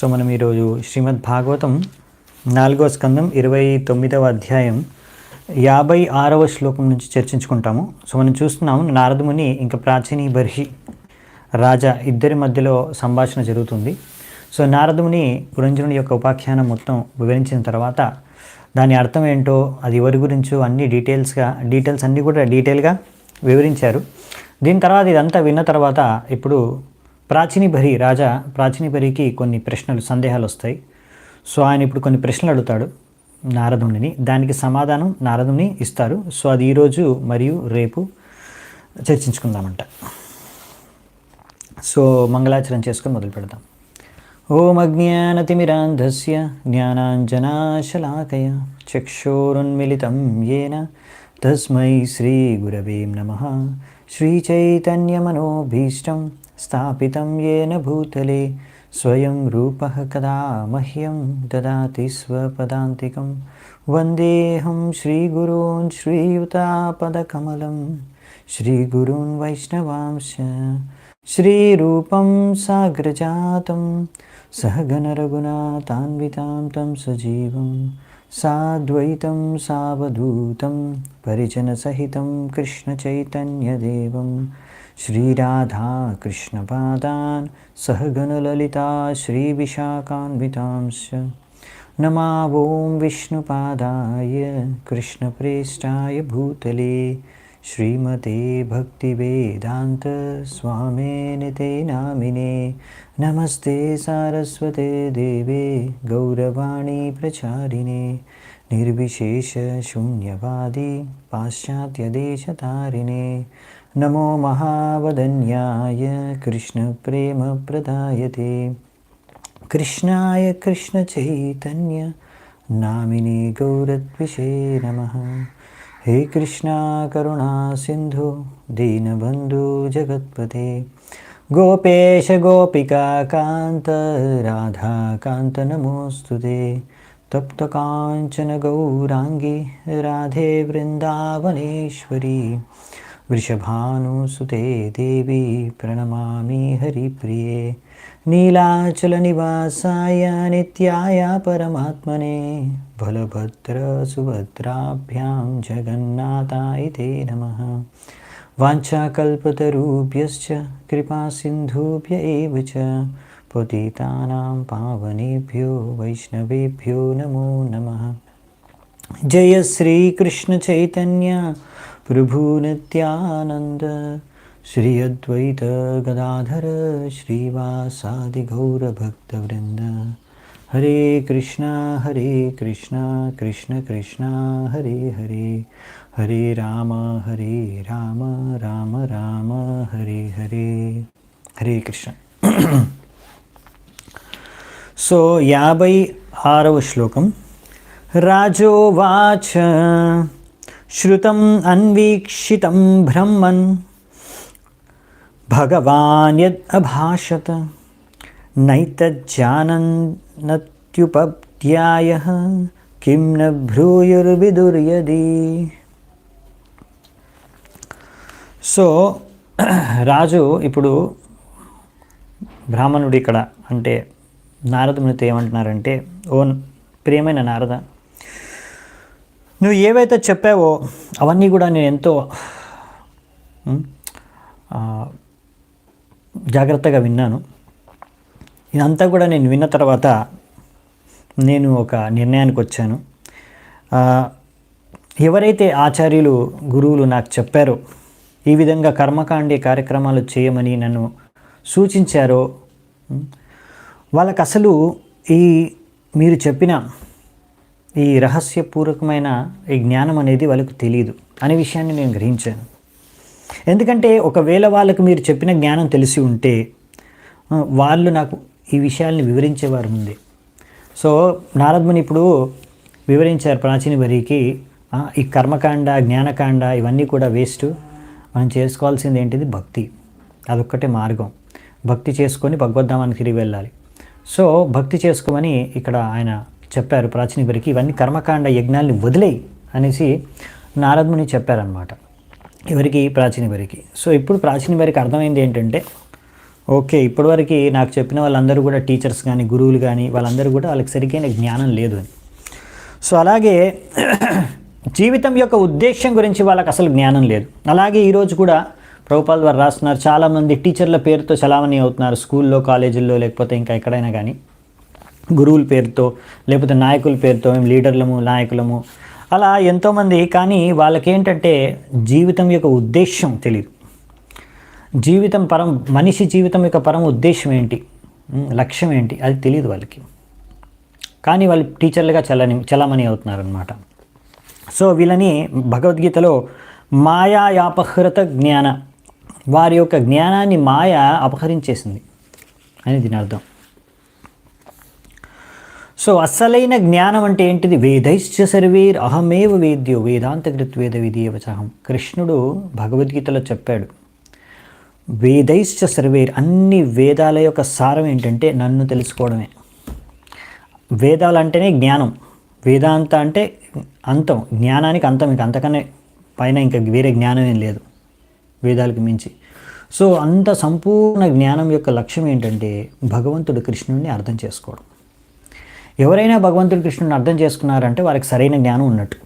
So మనం ఈరోజు శ్రీమద్ భాగవతం 4వ స్కందం 29వ అధ్యాయం 56వ శ్లోకం నుంచి చర్చించుకుంటాము. సో మనం చూస్తున్నాము నారదముని ఇంకా ప్రాచీని బర్హి రాజా ఇద్దరి మధ్యలో సంభాషణ జరుగుతుంది. సో నారదముని పురంజనుని యొక్క ఉపాఖ్యానం మొత్తం వివరించిన తర్వాత దాని అర్థం ఏంటో, అది ఎవరి గురించో అన్ని డీటెయిల్స్ అన్నీ కూడా డీటెయిల్గా వివరించారు. దీని తర్వాత ఇదంతా విన్న తర్వాత ఇప్పుడు ప్రాచీని బరికి కొన్ని సందేహాలు వస్తాయి. సో ఆయన ఇప్పుడు కొన్ని ప్రశ్నలు అడుగుతాడు నారదుని, దానికి సమాధానం నారదుని ఇస్తారు. సో అది ఈరోజు మరియు రేపు చర్చించుకుందామంట. సో మంగళాచరణ చేసుకొని మొదలు పెడదాం. ఓం అజ్ఞానతిమిరాంధస్య జ్ఞానాంజనాశలాకయ చక్షురున్మిళితం యేన తస్మై శ్రీ గురవే నమః. శ్రీచైతన్యమనోభీష్టం స్థాపితం యేన భూతలే స్వయం రూపః కదా మహ్యం దదాతి స్వపదాంతికం. వందేహం శ్రీగురూన్ శ్రీయుతాపదకమలం శ్రీగురూన్ వైష్ణవాంశ శ్రీరూపం సాగ్రజాతం సహగణ రఘునాథాన్వితాం తం సజీవం సాద్వైతం సావధూతం పరిజనసహితం కృష్ణచైతన్యదేవం శ్రీరాధాకృష్ణపాదాన్ సహగణలలితా శ్రీవిశాఖాన్వితాంశ. నమా ఓం విష్ణుపాదాయ కృష్ణప్రేష్టాయ భూతలే శ్రీమతే భక్తివేదాంత స్వామినే తే నామినే. నమస్తే సారస్వతే దేవే గౌరవాణి ప్రచారిణే నిర్విశేష శూన్యవాది పాశ్చాత్యదేశతారిణే. నమో మహావదన్యాయ కృష్ణప్రేమప్రదాయతే కృష్ణాయ కృష్ణచైతన్య నామినే గౌరద్విషే నమః. హే కృష్ణ కరుణా సింధు దీనబంధు జగత్పతే గోపేశ గోపికా కాంత రాధాకాంత నమోస్తుతే. తప్త కాంచన గౌరాంగి రాధే వృందావనేశ్వరి వృషభానుసుతే దేవి ప్రణమామి హరిప్రియే. నీలాచల నివాసాయ నిత్యాయ పరమాత్మనే బలభద్ర సుభద్రాభ్యాం జగన్నాథాయ తే నమః. వాంఛాకల్పతరుభ్యశ్చ కృపా సింధుభ్య ఏవ చ పతితానాం పావనేభ్యో వైష్ణవేభ్యో నమో నమః. జయ శ్రీకృష్ణ చైతన్య ప్రభు నిత్యానంద శ్రీ అద్వైత గదాధర శ్రీవాసాది గౌరభక్తవృంద. హరే కృష్ణ కృష్ణ కృష్ణ హరే హరే హరే రామ రామ రామ హరే హరే. హరే కృష్ణ. సో 56వ శ్లోకం. రాజోవాచ శ్రుతం అన్వీక్షితం బ్రహ్మన్ భగవాన్ యద్ అభాషత నైతజ్జానన్నత్యుపధ్యాయః కిం న భ్రూయుర్విదుర్యది. సో రాజు ఇప్పుడు బ్రాహ్మణుడు ఇక్కడ అంటే నారదునితో ఏమంటున్నారంటే, ఓ ప్రియమైన నారద, నువ్వు ఏవైతే చెప్పావో అవన్నీ కూడా నేను ఎంతో జాగ్రత్తగా విన్నాను. ఇదంతా కూడా నేను విన్న తర్వాత నేను ఒక నిర్ణయానికి వచ్చాను. ఎవరైతే ఆచార్యులు గురువులు నాకు చెప్పారో ఈ విధంగా కర్మకాండే కార్యక్రమాలు చేయమని నన్ను సూచించారో వాళ్ళకు అసలు మీరు చెప్పిన ఈ రహస్యపూర్వకమైన ఈ జ్ఞానం అనేది వాళ్ళకు తెలియదు అనే విషయాన్ని నేను గ్రహించాను. ఎందుకంటే ఒకవేళ వాళ్ళకు మీరు చెప్పిన జ్ఞానం తెలిసి ఉంటే వాళ్ళు నాకు ఈ విషయాల్ని వివరించేవారు ముందే. సో నారదముని ఇప్పుడు వివరించారు ప్రాచీన బరికి, ఈ కర్మకాండ జ్ఞానకాండ ఇవన్నీ కూడా వేస్ట్. మనం చేసుకోవాల్సింది ఏంటిది? భక్తి. అదొక్కటే మార్గం. భక్తి చేసుకొని భగవద్ధామానికి తిరిగి వెళ్ళాలి. సో భక్తి చేసుకోమని ఇక్కడ ఆయన చెప్పారు ప్రాచీన బరికి. ఇవన్నీ కర్మకాండ యజ్ఞాల్ని వదిలేయి అనేసి నారదముని చెప్పారనమాట. ఎవరికి? ప్రాచీన బరికి. సో ఇప్పుడు ప్రాచీన బరికి అర్థమైంది ఏంటంటే, ఓకే, ఇప్పటివరకు నాకు చెప్పిన వాళ్ళందరూ కూడా టీచర్స్ కానీ గురువులు కానీ వాళ్ళందరూ కూడా వాళ్ళకి సరిగ్గా జ్ఞానం లేదు అని. సో అలాగే జీవితం యొక్క ఉద్దేశం గురించి వాళ్ళకి అసలు జ్ఞానం లేదు. అలాగే ఈరోజు కూడా ప్రభుపాల్ వారు రాస్తున్నారు, చాలామంది టీచర్ల పేరుతో చలామణి అవుతున్నారు స్కూల్లో, కాలేజీల్లో, లేకపోతే ఇంకా ఎక్కడైనా కానీ గురువుల పేరుతో, లేకపోతే నాయకుల పేరుతో, మేము లీడర్లము, నాయకులము, అలా ఎంతోమంది. కానీ వాళ్ళకేంటంటే జీవితం యొక్క ఉద్దేశం తెలియదు. జీవితం మనిషి జీవితం యొక్క పరమ ఉద్దేశం ఏంటి, లక్ష్యం ఏంటి, అది తెలియదు వాళ్ళకి. కానీ వాళ్ళు టీచర్లుగా చలామణి అవుతున్నారు అన్నమాట. సో వీళ్ళని భగవద్గీతలో మాయాపహృత జ్ఞాన, వారి యొక్క జ్ఞానాన్ని మాయ అపహరించేసింది అని దీని అర్థం. సో అసలైన జ్ఞానం అంటే ఏంటిది? వేదైశ్చ సర్వేర్ అహమేవ వేద్యో వేదాంతకృత్ వేద విధీయవచహం. కృష్ణుడు భగవద్గీతలో చెప్పాడు, వేదైశ్చ సర్వేర్, అన్ని వేదాల యొక్క సారం ఏంటంటే నన్ను తెలుసుకోవడమే. వేదాలు అంటేనే జ్ఞానం, వేదాంత అంటే అంతం, జ్ఞానానికి అంతం, ఇంక అంతకన్నా పైన ఇంకా వేరే జ్ఞానం ఏం లేదు వేదాలకు మించి. సో అంత సంపూర్ణ జ్ఞానం యొక్క లక్ష్యం ఏంటంటే భగవంతుడు కృష్ణుడిని అర్థం చేసుకోవడం. ఎవరైనా భగవంతుడు కృష్ణుడిని అర్థం చేసుకున్నారంటే వారికి సరైన జ్ఞానం ఉన్నట్టు.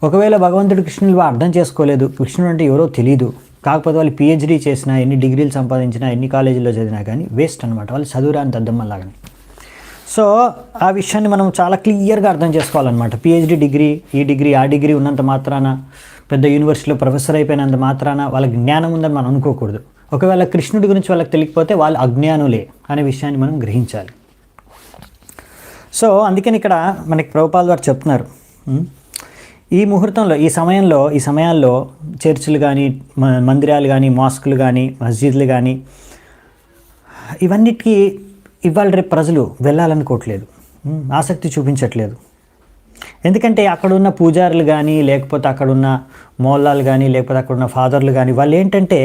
ఒకవేళ భగవంతుడు కృష్ణుడు అర్థం చేసుకోలేదు, కృష్ణుడు అంటే ఎవరో తెలియదు, కాకపోతే వాళ్ళు పిహెచ్డీ చేసినా, ఎన్ని డిగ్రీలు సంపాదించినా, ఎన్ని కాలేజీల్లో చదివినా కానీ వేస్ట్ అనమాట, వాళ్ళు చదువురాని దద్దమ్మలాగానే. సో ఆ విషయాన్ని మనం చాలా క్లియర్గా అర్థం చేసుకోవాలన్నమాట. పిహెచ్డీ డిగ్రీ, ఈ డిగ్రీ, ఆ డిగ్రీ ఉన్నంత మాత్రాన, పెద్ద యూనివర్సిటీలో ప్రొఫెసర్ అయిపోయినంత మాత్రాన వాళ్ళకి జ్ఞానం ఉందని మనం అనుకోకూడదు. ఒకవేళ కృష్ణుడి గురించి వాళ్ళకి తెలియకపోతే వాళ్ళు అజ్ఞానులే అనే విషయాన్ని మనం గ్రహించాలి. సో అందుకని ఇక్కడ మనకి ప్రభుపాల్ వారు చెప్తున్నారు, ఈ ముహూర్తంలో, ఈ సమయాల్లో చర్చిలు కానీ, మందిరాలు కానీ, మాస్కులు కానీ, మస్జిద్లు కానీ, ఇవన్నిటికీ ఇవాళ రేపు ప్రజలు వెళ్ళాలనుకోవట్లేదు, ఆసక్తి చూపించట్లేదు. ఎందుకంటే అక్కడున్న పూజారులు కానీ, లేకపోతే అక్కడున్న మౌల్లాలు కానీ, లేకపోతే అక్కడున్న ఫాదర్లు కానీ, వాళ్ళు ఏంటంటే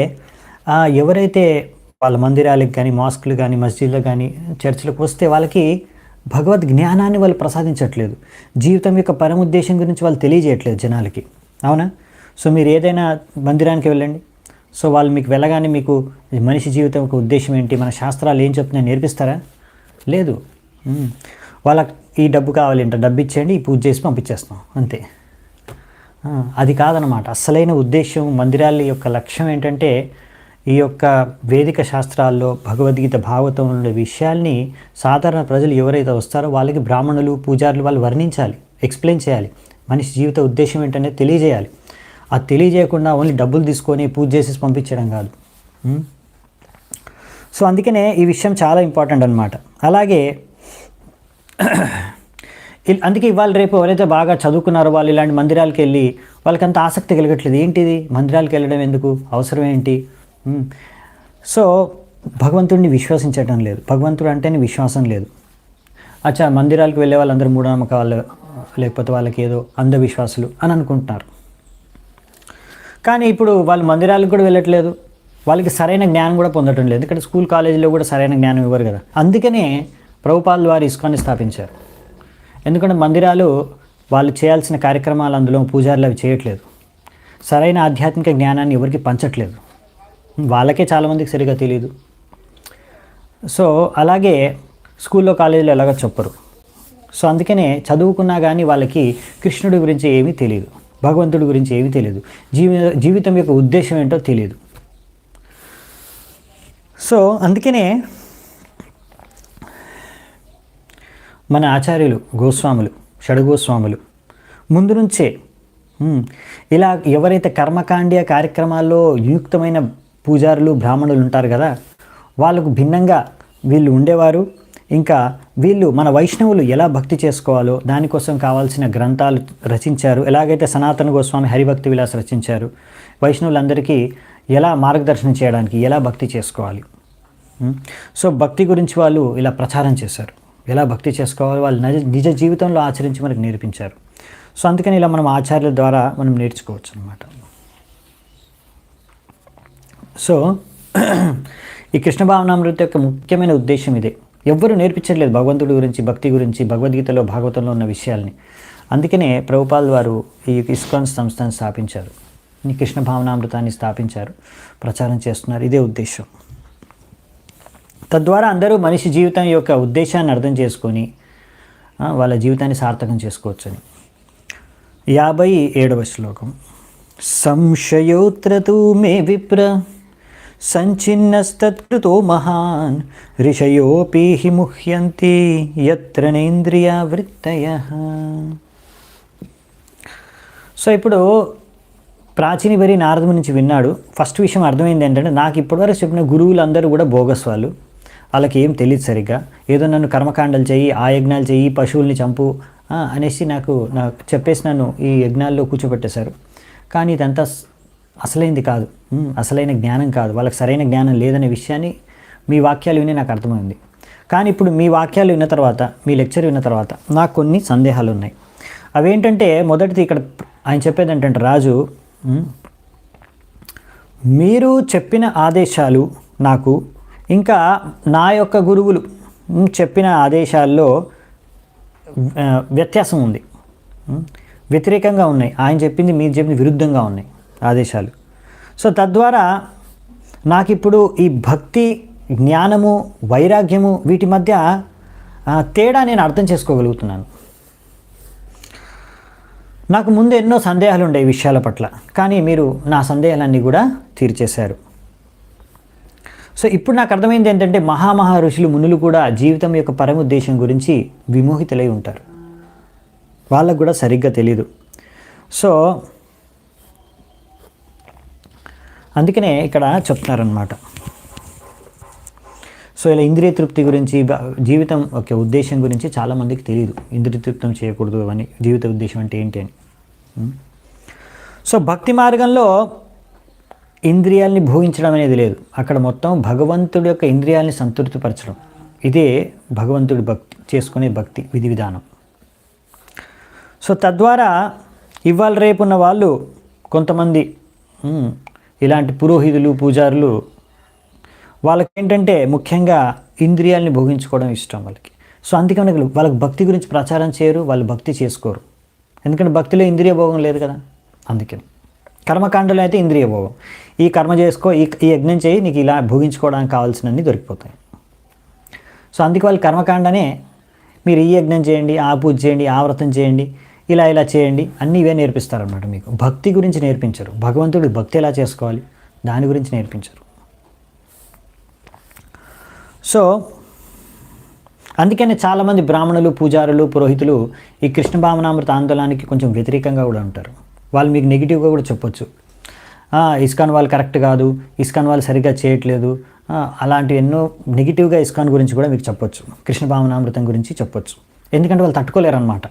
ఎవరైతే వాళ్ళ మందిరాలకు కానీ, మాస్కులు కానీ, మస్జిద్లు కానీ, చర్చిలకు వస్తే వాళ్ళకి భగవద్ జ్ఞానాన్ని వాళ్ళు ప్రసాదించట్లేదు, జీవితం యొక్క పరముద్దేశం గురించి వాళ్ళు తెలియజేయట్లేదు జనాలకి. అవునా? సో మీరు ఏదైనా మందిరానికి వెళ్ళండి, సో వాళ్ళు మీకు వెళ్ళగానే మీకు మనిషి జీవితం యొక్క ఉద్దేశం ఏంటి, మన శాస్త్రాలు ఏం చెప్తున్నాయి నేర్పిస్తారా? లేదు. వాళ్ళకి ఈ డబ్బు కావాలి అంటే డబ్బు ఇచ్చేయండి, ఈ పూజ చేసి పంపించేస్తాం అంతే. అది కాదనమాట. అసలైన ఉద్దేశం, మందిరాల యొక్క లక్ష్యం ఏంటంటే ఈ యొక్క వేదిక శాస్త్రాల్లో, భగవద్గీత, భాగవతంలో ఉండే విషయాల్ని సాధారణ ప్రజలు ఎవరైతే వస్తారో వాళ్ళకి బ్రాహ్మణులు, పూజారులు వాళ్ళు వర్ణించాలి, ఎక్స్ప్లెయిన్ చేయాలి, మనిషి జీవిత ఉద్దేశం ఏంటనేది తెలియజేయాలి. అది తెలియజేయకుండా ఓన్లీ డబ్బులు తీసుకొని పూజ చేసేసి పంపించడం కాదు. సో అందుకనే ఈ విషయం చాలా ఇంపార్టెంట్ అనమాట. అలాగే అందుకే ఇవాళ రేపు ఎవరైతే బాగా చదువుకున్నారో వాళ్ళు ఇలాంటి మందిరాలకు వెళ్ళి వాళ్ళకి అంత ఆసక్తి కలగట్లేదు. ఏంటిది మందిరాలకు వెళ్ళడం ఎందుకు, అవసరం ఏంటి? సో భగవంతుడిని విశ్వసించడం లేదు, భగవంతుడు అంటేనే విశ్వాసం లేదు. అచ్చా, మందిరాలకు వెళ్ళే వాళ్ళందరూ మూఢనమ్మకాలు, లేకపోతే వాళ్ళకి ఏదో అంధవిశ్వాసులు అని అనుకుంటున్నారు. కానీ ఇప్పుడు వాళ్ళు మందిరాలకు కూడా వెళ్ళట్లేదు, వాళ్ళకి సరైన జ్ఞానం కూడా పొందటం లేదు. ఇక్కడ స్కూల్ కాలేజీలో కూడా సరైన జ్ఞానం ఇవ్వరు కదా. అందుకనే ప్రభుపాల్ వారు ఇస్కాన్ని స్థాపించారు. ఎందుకంటే మందిరాలు వాళ్ళు చేయాల్సిన కార్యక్రమాలు, అందులో పూజారులు అవి చేయట్లేదు, సరైన ఆధ్యాత్మిక జ్ఞానాన్ని ఎవరికి పంచట్లేదు, వాళ్ళకే చాలామందికి సరిగా తెలియదు. సో అలాగే స్కూల్లో, కాలేజీలో ఎలాగో చెప్పరు. సో అందుకనే చదువుకున్నా కానీ వాళ్ళకి కృష్ణుడి గురించి ఏమీ తెలియదు, భగవంతుడి గురించి ఏమీ తెలియదు, జీవితం యొక్క ఉద్దేశం ఏంటో తెలియదు. సో అందుకనే మన ఆచార్యులు, గోస్వాములు, షడ్గోస్వాములు ముందు నుంచే ఇలా ఎవరైతే కర్మకాండీయ కార్యక్రమాల్లో నియుక్తమైన పూజారులు, బ్రాహ్మణులు ఉంటారు కదా, వాళ్ళకు భిన్నంగా వీళ్ళు ఉండేవారు. ఇంకా వీళ్ళు మన వైష్ణవులు ఎలా భక్తి చేసుకోవాలో దానికోసం కావాల్సిన గ్రంథాలు రచించారు. ఎలాగైతే సనాతన గోస్వామి హరిభక్తి విలాస్ రచించారు, వైష్ణవులందరికీ ఎలా మార్గదర్శనం చేయడానికి, ఎలా భక్తి చేసుకోవాలి. సో భక్తి గురించి వాళ్ళు ఇలా ప్రచారం చేశారు, ఎలా భక్తి చేసుకోవాలి వాళ్ళు నిజ జీవితంలో ఆచరించి మనకు నేర్పించారు. సో అందుకని ఇలా మనం ఆచార్యుల ద్వారా మనం నేర్చుకోవచ్చు అన్నమాట. సో ఈ కృష్ణ భావనామృత యొక్క ముఖ్యమైన ఉద్దేశం ఇదే. ఎవ్వరూ నేర్పించట్లేదు భగవంతుడి గురించి, భక్తి గురించి, భగవద్గీతలో, భాగవతంలో ఉన్న విషయాల్ని. అందుకనే ప్రభుపాల్ వారు ఈ ఇస్కాన్ సంస్థను స్థాపించారు, ఈ కృష్ణ భావనామృతాన్ని స్థాపించారు, ప్రచారం చేస్తున్నారు. ఇదే ఉద్దేశం. తద్వారా అందరూ మనిషి జీవితం యొక్క ఉద్దేశాన్ని అర్థం చేసుకొని వాళ్ళ జీవితాన్ని సార్థకం చేసుకోవచ్చని. 57వ శ్లోకం. సంశయోత్ర తు మే విప్ర సంచిన్నస్తత్కృతో మహాన్ ఋషయోపి హి ముహ్యంతి యత్ర నేంద్రియా వృత్తయః. సో ఇప్పుడు ప్రాచీనబరి నారదుని నుంచి విన్నాడు. ఫస్ట్ విషయం అర్థమైంది ఏంటంటే, నాకు ఇప్పటివరకు చెప్పిన గురువులందరూ కూడా బోగస్ వాళ్ళు, వాళ్ళకి ఏం తెలియదు సరిగ్గా. ఏదో నన్ను కర్మకాండలు చెయ్యి, ఆ యజ్ఞాలు చెయ్యి, పశువుల్ని చంపు అనేసి నాకు చెప్పేసి నన్ను ఈ యజ్ఞాల్లో కూర్చోబెట్టేశారు. కానీ ఇదంతా అసలైంది కాదు, అసలైన జ్ఞానం కాదు, వాళ్ళకి సరైన జ్ఞానం లేదనే విషయాన్ని మీ వాక్యాలు విని నాకు అర్థమైంది. కానీ ఇప్పుడు మీ వాక్యాలు విన్న తర్వాత, మీ లెక్చర్ విన్న తర్వాత నాకు కొన్ని సందేహాలు ఉన్నాయి. అవేంటంటే, మొదటిది ఇక్కడ ఆయన చెప్పేది ఏంటంటే, రాజు మీరు చెప్పిన ఆదేశాలు నాకు ఇంకా నా యొక్క గురువులు చెప్పిన ఆదేశాల్లో వ్యత్యాసం ఉంది, వ్యతిరేకంగా ఉన్నాయి. ఆయన చెప్పింది మీరు చెప్పింది విరుద్ధంగా ఉన్నాయి ఆదేశాలు. సో తద్వారా నాకు ఇప్పుడు ఈ భక్తి, జ్ఞానము, వైరాగ్యము వీటి మధ్య తేడా నేను అర్థం చేసుకోగలుగుతున్నాను. నాకు ముందు ఎన్నో సందేహాలు ఉండే ఈ విషయాల పట్ల, కానీ మీరు నా సందేహాలన్నీ కూడా తీర్చేశారు. సో ఇప్పుడు నాకు అర్థమైంది ఏంటంటే, మహామహా ఋషులు, మునులు కూడా జీవితం యొక్క పరముద్దేశం గురించి విమోహితులై ఉంటారు, వాళ్ళకు కూడా సరిగ్గా తెలీదు. సో అందుకనే ఇక్కడ చెప్తున్నారనమాట. సో ఇలా ఇంద్రియ తృప్తి గురించి, జీవితం ఒక ఉద్దేశం గురించి చాలామందికి తెలియదు. ఇంద్రియ తృప్తం చేయకూడదు అని, జీవిత ఉద్దేశం అంటే ఏంటి అని. సో భక్తి మార్గంలో ఇంద్రియాల్ని భోగించడం అనేది లేదు, అక్కడ మొత్తం భగవంతుడి యొక్క ఇంద్రియాల్ని సంతృప్తిపరచడం. ఇదే భగవంతుడి భక్తి చేసుకునే భక్తి విధి విధానం. సో తద్వారా ఇవాళ రేపున్న వాళ్ళు కొంతమంది ఇలాంటి పురోహితులు, పూజారులు, వాళ్ళకి ఏంటంటే ముఖ్యంగా ఇంద్రియాలని భోగించుకోవడం ఇష్టం వాళ్ళకి. సో అందుకని వాళ్ళకి భక్తి గురించి ప్రచారం చేయరు, వాళ్ళు భక్తి చేసుకోరు. ఎందుకంటే భక్తిలో ఇంద్రియ భోగం లేదు కదా. అందుకని కర్మకాండలో అయితే ఇంద్రియ భోగం, ఈ కర్మ చేసుకో, ఈ యజ్ఞం చేయి, నీకు ఇలా భోగించుకోవడానికి కావాల్సినవన్నీ దొరికిపోతాయి. సో అందుకే వాళ్ళు కర్మకాండనే, మీరు ఈ యజ్ఞం చేయండి, ఆ పూజ చేయండి, ఆ వ్రతం చేయండి, ఇలా ఇలా చేయండి, అన్నీ ఇవే నేర్పిస్తారన్నమాట. మీకు భక్తి గురించి నేర్పించరు, భగవంతుడి భక్తి ఎలా చేసుకోవాలి దాని గురించి నేర్పించరు. సో అందుకనే చాలామంది బ్రాహ్మణులు, పూజారులు, పురోహితులు ఈ కృష్ణ భావనామృత ఆందోళనకి కొంచెం వ్యతిరేకంగా కూడా ఉంటారు. వాళ్ళు మీకు నెగిటివ్గా కూడా చెప్పొచ్చు, ఇస్కాన్ వాళ్ళు కరెక్ట్ కాదు, ఇస్కాన్ వాళ్ళు సరిగ్గా చేయట్లేదు, అలాంటి ఎన్నో నెగిటివ్గా ఇస్కాన్ గురించి కూడా మీకు చెప్పొచ్చు, కృష్ణ భావనామృతం గురించి చెప్పొచ్చు. ఎందుకంటే వాళ్ళు తట్టుకోలేరు అనమాట.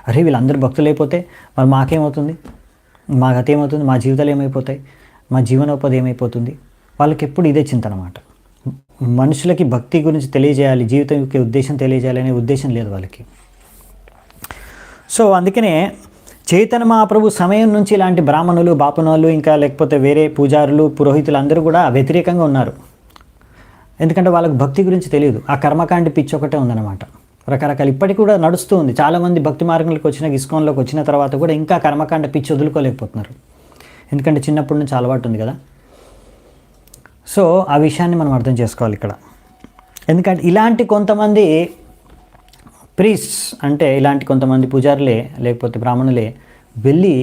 అరే వీళ్ళందరూ భక్తులు అయిపోతే మరి మాకేమవుతుంది, మా గత ఏమవుతుంది, మా జీవితాలు ఏమైపోతాయి, మా జీవనోపాధి ఏమైపోతుంది. వాళ్ళకి ఎప్పుడు ఇదే చింత అనమాట. మనుషులకి భక్తి గురించి తెలియజేయాలి, జీవితం యొక్క ఉద్దేశం తెలియజేయాలి అనే ఉద్దేశం లేదు వాళ్ళకి. సో అందుకనే చైతన్య మహాప్రభు సమయం నుంచి ఇలాంటి బ్రాహ్మణులు, బాపనోళ్ళు, ఇంకా లేకపోతే వేరే పూజారులు, పురోహితులు అందరూ కూడా వ్యతిరేకంగా ఉన్నారు. ఎందుకంటే వాళ్ళకి భక్తి గురించి తెలియదు, ఆ కర్మకాండ పిచ్చి ఒకటే ఉందన్నమాట. రకరకాలు ఇప్పటికి కూడా నడుస్తూ ఉంది. చాలామంది భక్తి మార్గంలోకి వచ్చిన, ఇస్కాన్లోకి వచ్చిన తర్వాత కూడా ఇంకా కర్మకాండ పిచ్చి వదులుకోలేకపోతున్నారు. ఎందుకంటే చిన్నప్పటి నుంచి అలవాటు ఉంది కదా. సో ఆ విషయాన్ని మనం అర్థం చేసుకోవాలి ఇక్కడ. ఎందుకంటే ఇలాంటి కొంతమంది ప్రీస్ట్స్, అంటే ఇలాంటి కొంతమంది పూజారులే లేకపోతే బ్రాహ్మణులే వెళ్ళి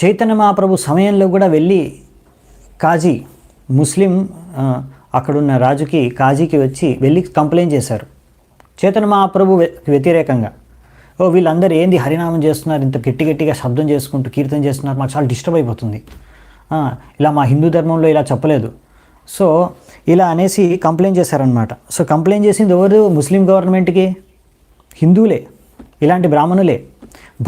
చైతన్య మహాప్రభు సమయంలో కూడా వెళ్ళి కాజీ, ముస్లిం అక్కడున్న రాజుకి, కాజీకి వెళ్ళి కంప్లైంట్ చేశారు చైతన్య మహాప్రభు వ్యతిరేకంగా. వీళ్ళందరూ ఏంది హరినామం చేస్తున్నారు, ఇంత గట్టిగా శబ్దం చేసుకుంటూ కీర్తన చేస్తున్నారు, మాకు చాలా డిస్టర్బ్ అయిపోతుంది, ఇలా మా హిందూ ధర్మంలో ఇలా చెప్పలేదు. సో ఇలా అనేసి కంప్లైంట్ చేశారనమాట. సో కంప్లైంట్ చేసింది ఎవరు? ముస్లిం గవర్నమెంట్కి, హిందువులే, ఇలాంటి బ్రాహ్మణులే.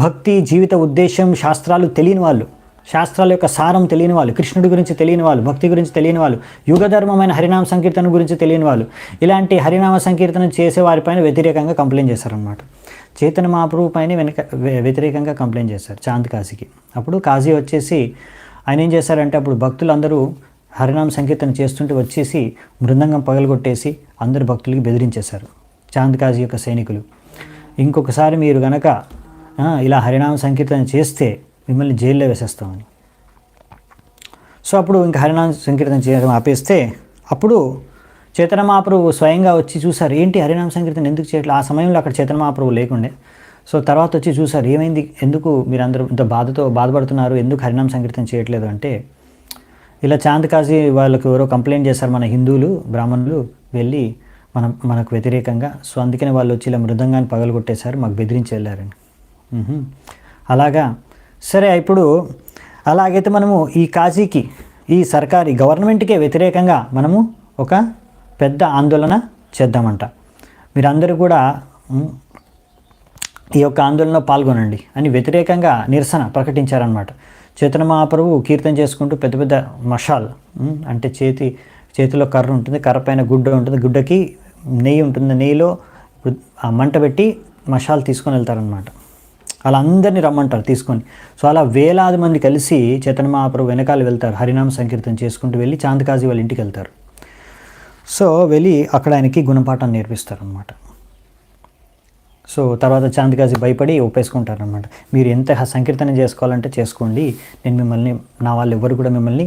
భక్తి, జీవిత ఉద్దేశం, శాస్త్రాలు తెలియని వాళ్ళు, శాస్త్రాల యొక్క సారం తెలియని వాళ్ళు, కృష్ణుడి గురించి తెలియని వాళ్ళు, భక్తి గురించి తెలియని వాళ్ళు, యుగధర్మమైన హరినామ సంకీర్తన గురించి తెలియని వాళ్ళు, ఇలాంటి హరినామ సంకీర్తన చేసే వారిపైన వ్యతిరేకంగా కంప్లైంట్ చేశారనమాట. చైతన్య మహాప్రభు పైన వ్యతిరేకంగా కంప్లైంట్ చేశారు చాంద్ కాశీకి. అప్పుడు కాశీ వచ్చేసి ఆయన ఏం చేశారంటే, అప్పుడు భక్తులందరూ హరినామ సంకీర్తన చేస్తుంటే వచ్చేసి మృదంగం పగలగొట్టేసి అందరు భక్తులకి బెదిరించేశారు చాంద్ కాశీ యొక్క సైనికులు. ఇంకొకసారి మీరు గనక ఇలా హరినామ సంకీర్తన చేస్తే మిమ్మల్ని జైల్లో వేసేస్తామని. సో అప్పుడు ఇంకా హరినామ సంకీర్తన చేయడం ఆపేస్తే అప్పుడు చైతన్య మహాప్రభు స్వయంగా వచ్చి చూసారు, ఏంటి హరినామ సంకీర్తన ఎందుకు చేయట్లేదు. ఆ సమయంలో అక్కడ చైతన్య మహాప్రభు లేకుండే. సో తర్వాత వచ్చి చూసారు, ఏమైంది, ఎందుకు మీరందరూ ఇంత బాధపడుతున్నారు, ఎందుకు హరినామ సంకీర్తన చేయట్లేదు అంటే, ఇలా చాంద్ కాజీ వాళ్ళకు ఎవరో కంప్లైంట్ చేశారు మన హిందువులు బ్రాహ్మణులు వెళ్ళి మనకు వ్యతిరేకంగా. సో అందుకనే వాళ్ళు వచ్చి ఇలా మృదంగాన్ని పగలగొట్టేశారు, మాకు బెదిరించి వెళ్ళారని. అలాగా సరే, ఇప్పుడు అలాగైతే మనము ఈ కాజీకి, ఈ సర్కారీ గవర్నమెంట్కే వ్యతిరేకంగా మనము ఒక పెద్ద ఆందోళన చేద్దామంట. మీరందరూ కూడా ఈ యొక్క ఆందోళనలో పాల్గొనండి అని వ్యతిరేకంగా నిరసన ప్రకటించారనమాట. చైతన్య మహాప్రభు కీర్తన చేసుకుంటూ పెద్ద పెద్ద మషాల్, అంటే చేతిలో కర్ర ఉంటుంది, కర్ర పైన గుడ్డ ఉంటుంది, గుడ్డకి నెయ్యి ఉంటుంది, నెయ్యిలో ఆ మంట పెట్టి మషాల్ తీసుకొని వెళ్తారనమాట. అలా అందరినీ రమ్మంటారు తీసుకొని. సో అలా వేలాది మంది కలిసి చైతన్య మహాప్రభు వెనకాల వెళ్తారు, హరినామ సంకీర్తన చేసుకుంటూ వెళ్ళి చాంద్ కాజీ వాళ్ళ ఇంటికి వెళ్తారు. సో వెళ్ళి అక్కడ ఆయనకి గుణపాఠం నేర్పిస్తారు అనమాట. సో తర్వాత చాంద్ కాజీ భయపడి ఒప్పేసుకుంటారనమాట. మీరు ఎంత సంకీర్తన చేసుకోవాలంటే చేసుకోండి, నేను మిమ్మల్ని, నా వాళ్ళు ఎవరు కూడా మిమ్మల్ని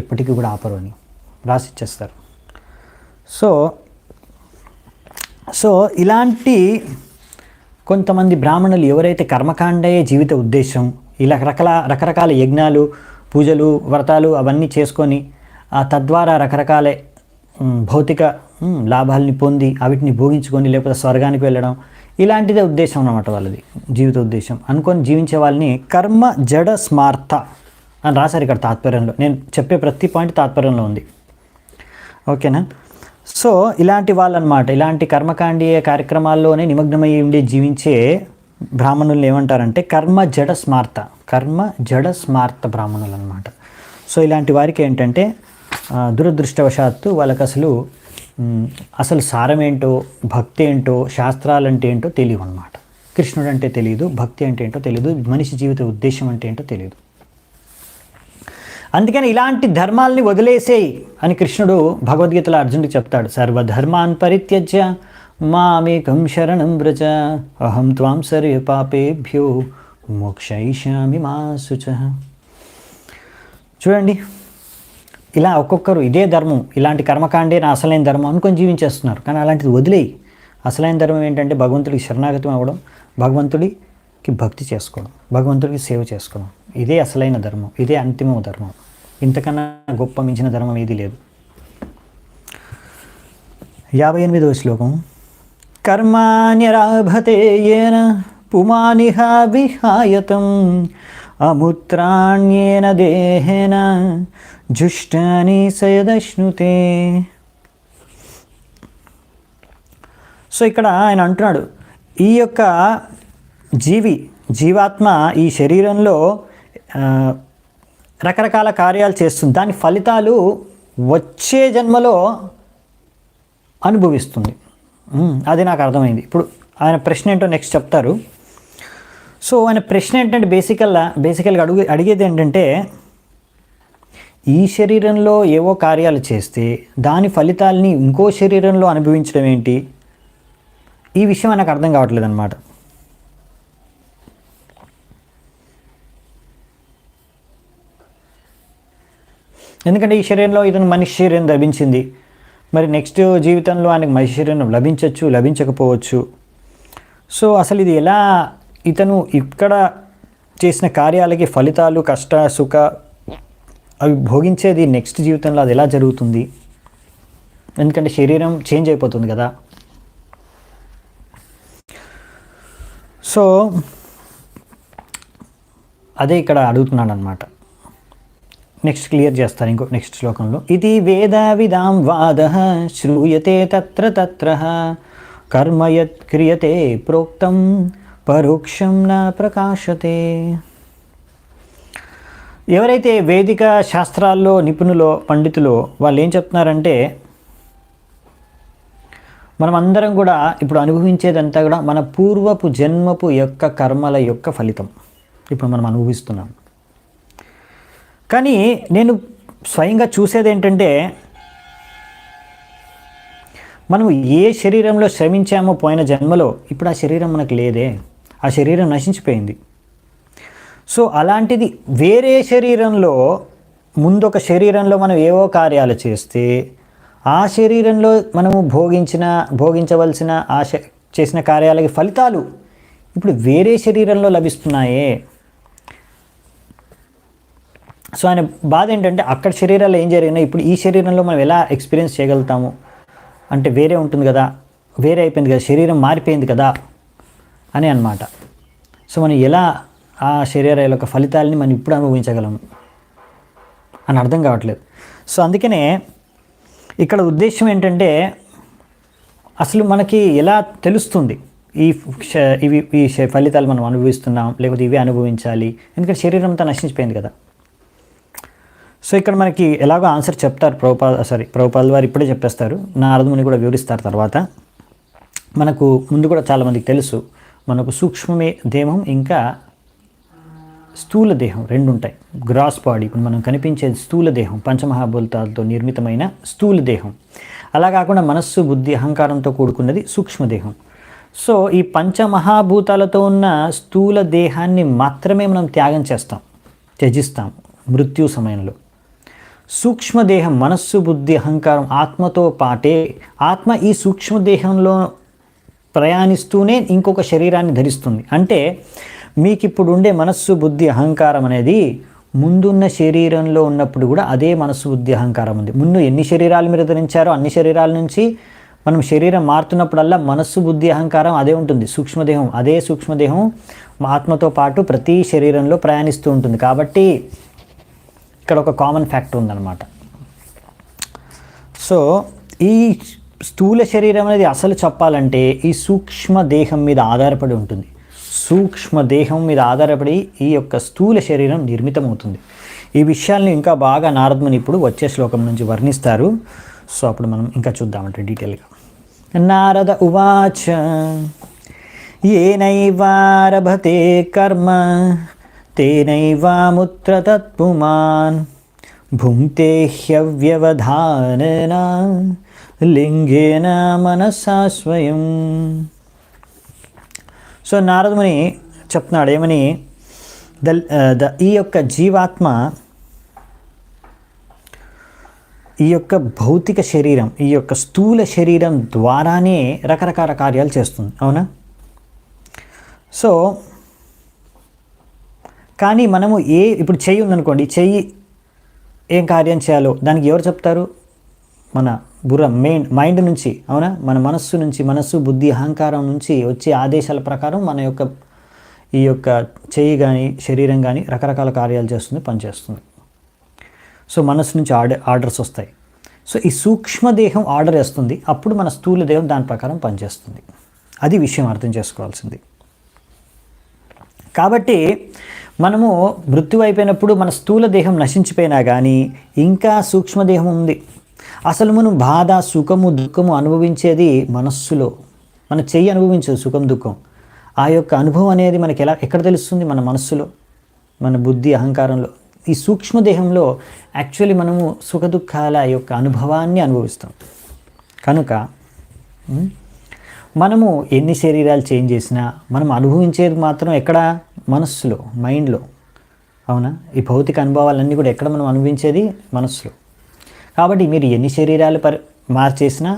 ఎప్పటికీ కూడా ఆపరు అని రాసిచ్చేస్తారు. సో ఇలాంటి కొంతమంది బ్రాహ్మణులు ఎవరైతే కర్మకాండే జీవిత ఉద్దేశం, ఇలా రకరకాల యజ్ఞాలు, పూజలు, వ్రతాలు అవన్నీ చేసుకొని తద్వారా రకరకాల భౌతిక లాభాలని పొంది వీటిని భోగించుకొని లేకపోతే స్వర్గానికి వెళ్ళడం, ఇలాంటిదే ఉద్దేశం అన్నమాట వాళ్ళది, జీవిత ఉద్దేశం అనుకొని జీవించే వాళ్ళని కర్మ జడ స్మార్త అని రాశారు ఇక్కడ తాత్పర్యంలో. నేను చెప్పే ప్రతి పాయింట్ తాత్పర్యంలో ఉంది, ఓకేనా. సో ఇలాంటి వాళ్ళనమాట, ఇలాంటి కర్మకాండీయ కార్యక్రమాల్లోనే నిమగ్నమై ఉండి జీవించే బ్రాహ్మణులు ఏమంటారంటే కర్మ జడ స్మార్త బ్రాహ్మణులు అనమాట. సో ఇలాంటి వారికి ఏంటంటే దురదృష్టవశాత్తు వాళ్ళకి అసలు సారం ఏంటో, భక్తి ఏంటో, శాస్త్రాలంటే ఏంటో తెలియవు అనమాట. కృష్ణుడు అంటే తెలియదు, భక్తి అంటే ఏంటో తెలియదు, మనిషి జీవిత ఉద్దేశం అంటే ఏంటో తెలియదు. అందుకని ఇలాంటి ధర్మాల్ని వదిలేసేయి అని కృష్ణుడు భగవద్గీతలో అర్జునుడికి చెప్తాడు. సర్వధర్మాన్ పరిత్యజ్య మామేకం శరణం వ్రజ అహం త్వాం సర్వ పాపేభ్యో మోక్షయిష్యామి మా శుచః. చూడండి, ఇలా ఒక్కొక్కరు ఇదే ధర్మం, ఇలాంటి కర్మకాండే నా అసలైన ధర్మం అనుకొని జీవించేస్తున్నారు. కానీ అలాంటిది వదిలేయి. అసలైన ధర్మం ఏంటంటే భగవంతుడికి శరణాగతం అవ్వడం, భగవంతుడికి భక్తి చేసుకోవడం, భగవంతుడికి సేవ చేసుకోవడం. ఇదే అసలైన ధర్మం, ఇదే అంతిమ ధర్మం. ఇంతకన్నా గొప్ప మించిన ధర్మం ఏది లేదు. 58వ శ్లోకం. కర్మాణ్యరాభతే యేన పుమానిహ విహాయతం అముత్రాణ్యేన దేహేన జుష్టాని సయదశ్నుతే. సో ఇక్కడ ఆయన అంటున్నాడు, ఈ యొక్క జీవాత్మ ఈ శరీరంలో రకరకాల కార్యాలు చేస్తుంది, దాని ఫలితాలు వచ్చే జన్మలో అనుభవిస్తుంది. అది నాకు అర్థమైంది. ఇప్పుడు ఆయన ప్రశ్న ఏంటో నెక్స్ట్ చెప్తారు. సో ఆయన ప్రశ్న ఏంటంటే బేసికల్గా అడిగేది ఏంటంటే, ఈ శరీరంలో ఏవో కార్యాలు చేస్తే దాని ఫలితాలని ఇంకో శరీరంలో అనుభవించడం ఏంటి, ఈ విషయం నాకు అర్థం కావట్లేదు అనమాట. ఎందుకంటే ఈ శరీరంలో ఇతను మనిషి శరీరం లభించింది, మరి నెక్స్ట్ జీవితంలో ఆయనకు మనిషి శరీరం లభించవచ్చు, లభించకపోవచ్చు. సో అసలు ఇది ఎలా, ఇతను ఇక్కడ చేసిన కార్యాలకి ఫలితాలు, కష్ట సుఖ అవి భోగించేది నెక్స్ట్ జీవితంలో అది ఎలా జరుగుతుంది? ఎందుకంటే శరీరం చేంజ్ అయిపోతుంది కదా. సో అదే ఇక్కడ అడుగుతున్నాను అనమాట. నెక్స్ట్ క్లియర్ చేస్తారు నెక్స్ట్ శ్లోకంలో. ఇది వేద విదాం వాద శ్రూయతే తత్ర తత్ర కర్మ యత్ క్రియతే ప్రోక్తం పరోక్షం న ప్రకాశతే. ఎవరైతే వేదిక శాస్త్రాల్లో నిపుణులో, పండితులో వాళ్ళు ఏం చెప్తున్నారంటే, మనం అందరం కూడా ఇప్పుడు అనుభవించేదంతా కూడా మన పూర్వపు జన్మపు యొక్క కర్మల యొక్క ఫలితం ఇప్పుడు మనం అనుభవిస్తున్నాం. కానీ నేను స్వయంగా చూసేది ఏంటంటే, మనం ఏ శరీరంలో శ్రమించామో పోయిన జన్మలో, ఇప్పుడు ఆ శరీరం మనకు లేదే, ఆ శరీరం నశించిపోయింది. సో అలాంటిది వేరే శరీరంలో, ముందొక శరీరంలో మనం ఏవో కార్యాలు చేస్తే ఆ శరీరంలో మనము భోగించవలసిన చేసిన కార్యాలకి ఫలితాలు ఇప్పుడు వేరే శరీరంలో లభిస్తున్నాయే. సో ఆయన బాధ ఏంటంటే అక్కడ శరీరాల్లో ఏం జరిగినా ఇప్పుడు ఈ శరీరంలో మనం ఎలా ఎక్స్పీరియన్స్ చేయగలుగుతాము అంటే వేరే ఉంటుంది కదా, వేరే అయిపోయింది కదా, శరీరం మారిపోయింది కదా అని అన్నమాట. సో మనం ఎలా ఆ శరీరాల యొక్క ఫలితాలని మనం ఇప్పుడు అనుభవించగలము అని అర్థం కావట్లేదు. సో అందుకనే ఇక్కడ ఉద్దేశం ఏంటంటే అసలు మనకి ఎలా తెలుస్తుంది ఈ ఫలితాలు మనం అనుభవిస్తున్నాం లేకపోతే ఇవే అనుభవించాలి, ఎందుకంటే శరీరం అంతా నశించిపోయింది కదా. సో ఇక్కడ మనకి ఎలాగో ఆన్సర్ చెప్తారు ప్రభుపాద వారు ఇప్పుడే చెప్పేస్తారు, నారదముని కూడా వివరిస్తారు తర్వాత. మనకు ముందు కూడా చాలామందికి తెలుసు, మనకు సూక్ష్మమే దేహం ఇంకా స్థూల దేహం రెండు ఉంటాయి. గ్రాస్ బాడీ, ఇప్పుడు మనం కనిపించేది స్థూల దేహం, పంచమహాభూతాలతో నిర్మితమైన స్థూల దేహం. అలా కాకుండా మనస్సు, బుద్ధి, అహంకారంతో కూడుకున్నది సూక్ష్మదేహం. సో ఈ పంచమహాభూతాలతో ఉన్న స్థూల దేహాన్ని మాత్రమే మనం త్యజిస్తాం మృత్యు సమయంలో. సూక్ష్మదేహం మనస్సు, బుద్ధి, అహంకారం ఆత్మతో పాటే ఆత్మ ఈ సూక్ష్మదేహంలో ప్రయాణిస్తూనే ఇంకొక శరీరాన్ని ధరిస్తుంది. అంటే మీకు ఇప్పుడు ఉండే మనస్సు, బుద్ధి, అహంకారం అనేది ముందున్న శరీరంలో ఉన్నప్పుడు కూడా అదే మనస్సు, బుద్ధి, అహంకారం ఉంది. ముందు ఎన్ని శరీరాలు మీరు ధరించారో అన్ని శరీరాల నుంచి మనం శరీరం మారుతున్నప్పుడల్లా మనస్సు, బుద్ధి, అహంకారం అదే ఉంటుంది. సూక్ష్మదేహం అదే సూక్ష్మదేహం ఆత్మతో పాటు ప్రతి శరీరంలో ప్రయాణిస్తూ ఉంటుంది. కాబట్టి ఇక్కడ ఒక కామన్ ఫ్యాక్టర్ ఉందన్నమాట. సో ఈ స్థూల శరీరం అనేది అసలు చెప్పాలంటే ఈ సూక్ష్మదేహం మీద ఆధారపడి ఉంటుంది. సూక్ష్మదేహం మీద ఆధారపడి ఈ యొక్క స్థూల శరీరం నిర్మితమవుతుంది. ఈ విషయాల్ని ఇంకా బాగా నారదముని ఇప్పుడు వచ్చే శ్లోకం నుంచి వర్ణిస్తారు. సో అప్పుడు మనం ఇంకా చూద్దామంటే డీటెయిల్గా. నారద ఉవాచ ఏనైవారభతే కర్మ తేనైవాముత్ర తత్పుమాన్ భుంక్తే హ్యవ్యవధానేన లింగేన మనసా స్వయం. సో నారదముని చెప్తున్నాడు ఏమని, ఈ యొక్క జీవాత్మ ఈ యొక్క భౌతిక శరీరం, ఈ యొక్క స్థూల శరీరం ద్వారానే రకరకాల కార్యాలు చేస్తుంది, అవునా? సో కానీ మనము ఇప్పుడు చెయ్యి ఉందనుకోండి, చెయ్యి ఏం కార్యం చేయాలో దానికి ఎవరు చెప్తారు? మన బుర్ర, మైండ్ నుంచి, అవునా? మన మనస్సు, బుద్ధి, అహంకారం నుంచి వచ్చే ఆదేశాల ప్రకారం మన యొక్క ఈ యొక్క చెయ్యి కానీ శరీరం కానీ రకరకాల కార్యాలు చేస్తుంది, పనిచేస్తుంది. సో మనస్సు నుంచి ఆర్డర్స్ వస్తాయి. సో ఈ సూక్ష్మదేహం ఆర్డర్ వేస్తుంది, అప్పుడు మన స్థూల దేహం దాని ప్రకారం పనిచేస్తుంది. అది విషయం అర్థం చేసుకోవాల్సింది. కాబట్టి మనము మృత్యు అయిపోయినప్పుడు మన స్థూల దేహం నశించిపోయినా కానీ ఇంకా సూక్ష్మదేహం ఉంది. అసలు మనం బాధ, సుఖము, దుఃఖము అనుభవించేది మనస్సులో. మన చెయ్యి అనుభవించదు సుఖం, దుఃఖం. ఆ యొక్క అనుభవం అనేది మనకి ఎక్కడ తెలుస్తుంది? మన మనస్సులో, మన బుద్ధి, అహంకారంలో. ఈ సూక్ష్మదేహంలో యాక్చువల్లీ మనము సుఖ దుఃఖాల యొక్క అనుభవాన్ని అనుభవిస్తాం. కనుక మనము ఎన్ని శరీరాలు చేంజ్ చేసినా మనం అనుభవించేది మాత్రం ఎక్కడ? మనస్సులో, మైండ్లో, అవునా? ఈ భౌతిక అనుభవాలన్నీ కూడా ఎక్కడ మనం అనుభవించేది? మనస్సులో. కాబట్టి మీరు ఎన్ని శరీరాలు మార్చేసినా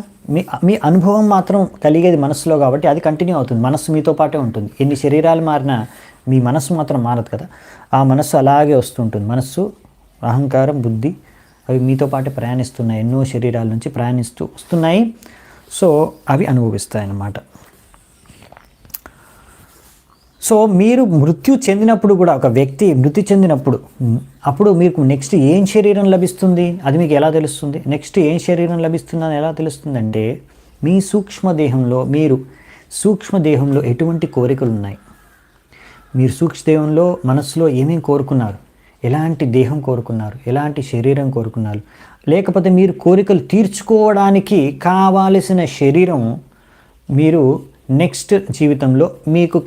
మీ అనుభవం మాత్రం కలిగేది మనస్సులో, కాబట్టి అది కంటిన్యూ అవుతుంది. మనస్సు మీతో పాటే ఉంటుంది. ఎన్ని శరీరాలు మారినా మీ మనస్సు మాత్రం మారదు కదా. ఆ మనస్సు అలాగే వస్తుంటుంది. మనస్సు, అహంకారం, బుద్ధి అవి మీతో పాటే ప్రయాణిస్తున్నాయి, ఎన్నో శరీరాల నుంచి ప్రయాణిస్తూ వస్తున్నాయి. సో అవి అనుభవిస్తాయి అన్నమాట. సో మీరు మృత్యు చెందినప్పుడు కూడా, ఒక వ్యక్తి మృతి చెందినప్పుడు అప్పుడు మీకు నెక్స్ట్ ఏం శరీరం లభిస్తుంది అది మీకు ఎలా తెలుస్తుంది? నెక్స్ట్ ఏం శరీరం లభిస్తుందని ఎలా తెలుస్తుందంటే, మీ సూక్ష్మదేహంలో ఎటువంటి కోరికలు ఉన్నాయి, మీరు సూక్ష్మదేహంలో మనస్సులో ఏమేమి కోరుకున్నారు, ఎలాంటి దేహం కోరుకున్నారు, ఎలాంటి శరీరం కోరుకున్నారు, లేకపోతే మీరు కోరికలు తీర్చుకోవడానికి కావాల్సిన శరీరం మీరు నెక్స్ట్ జీవితంలో మీకు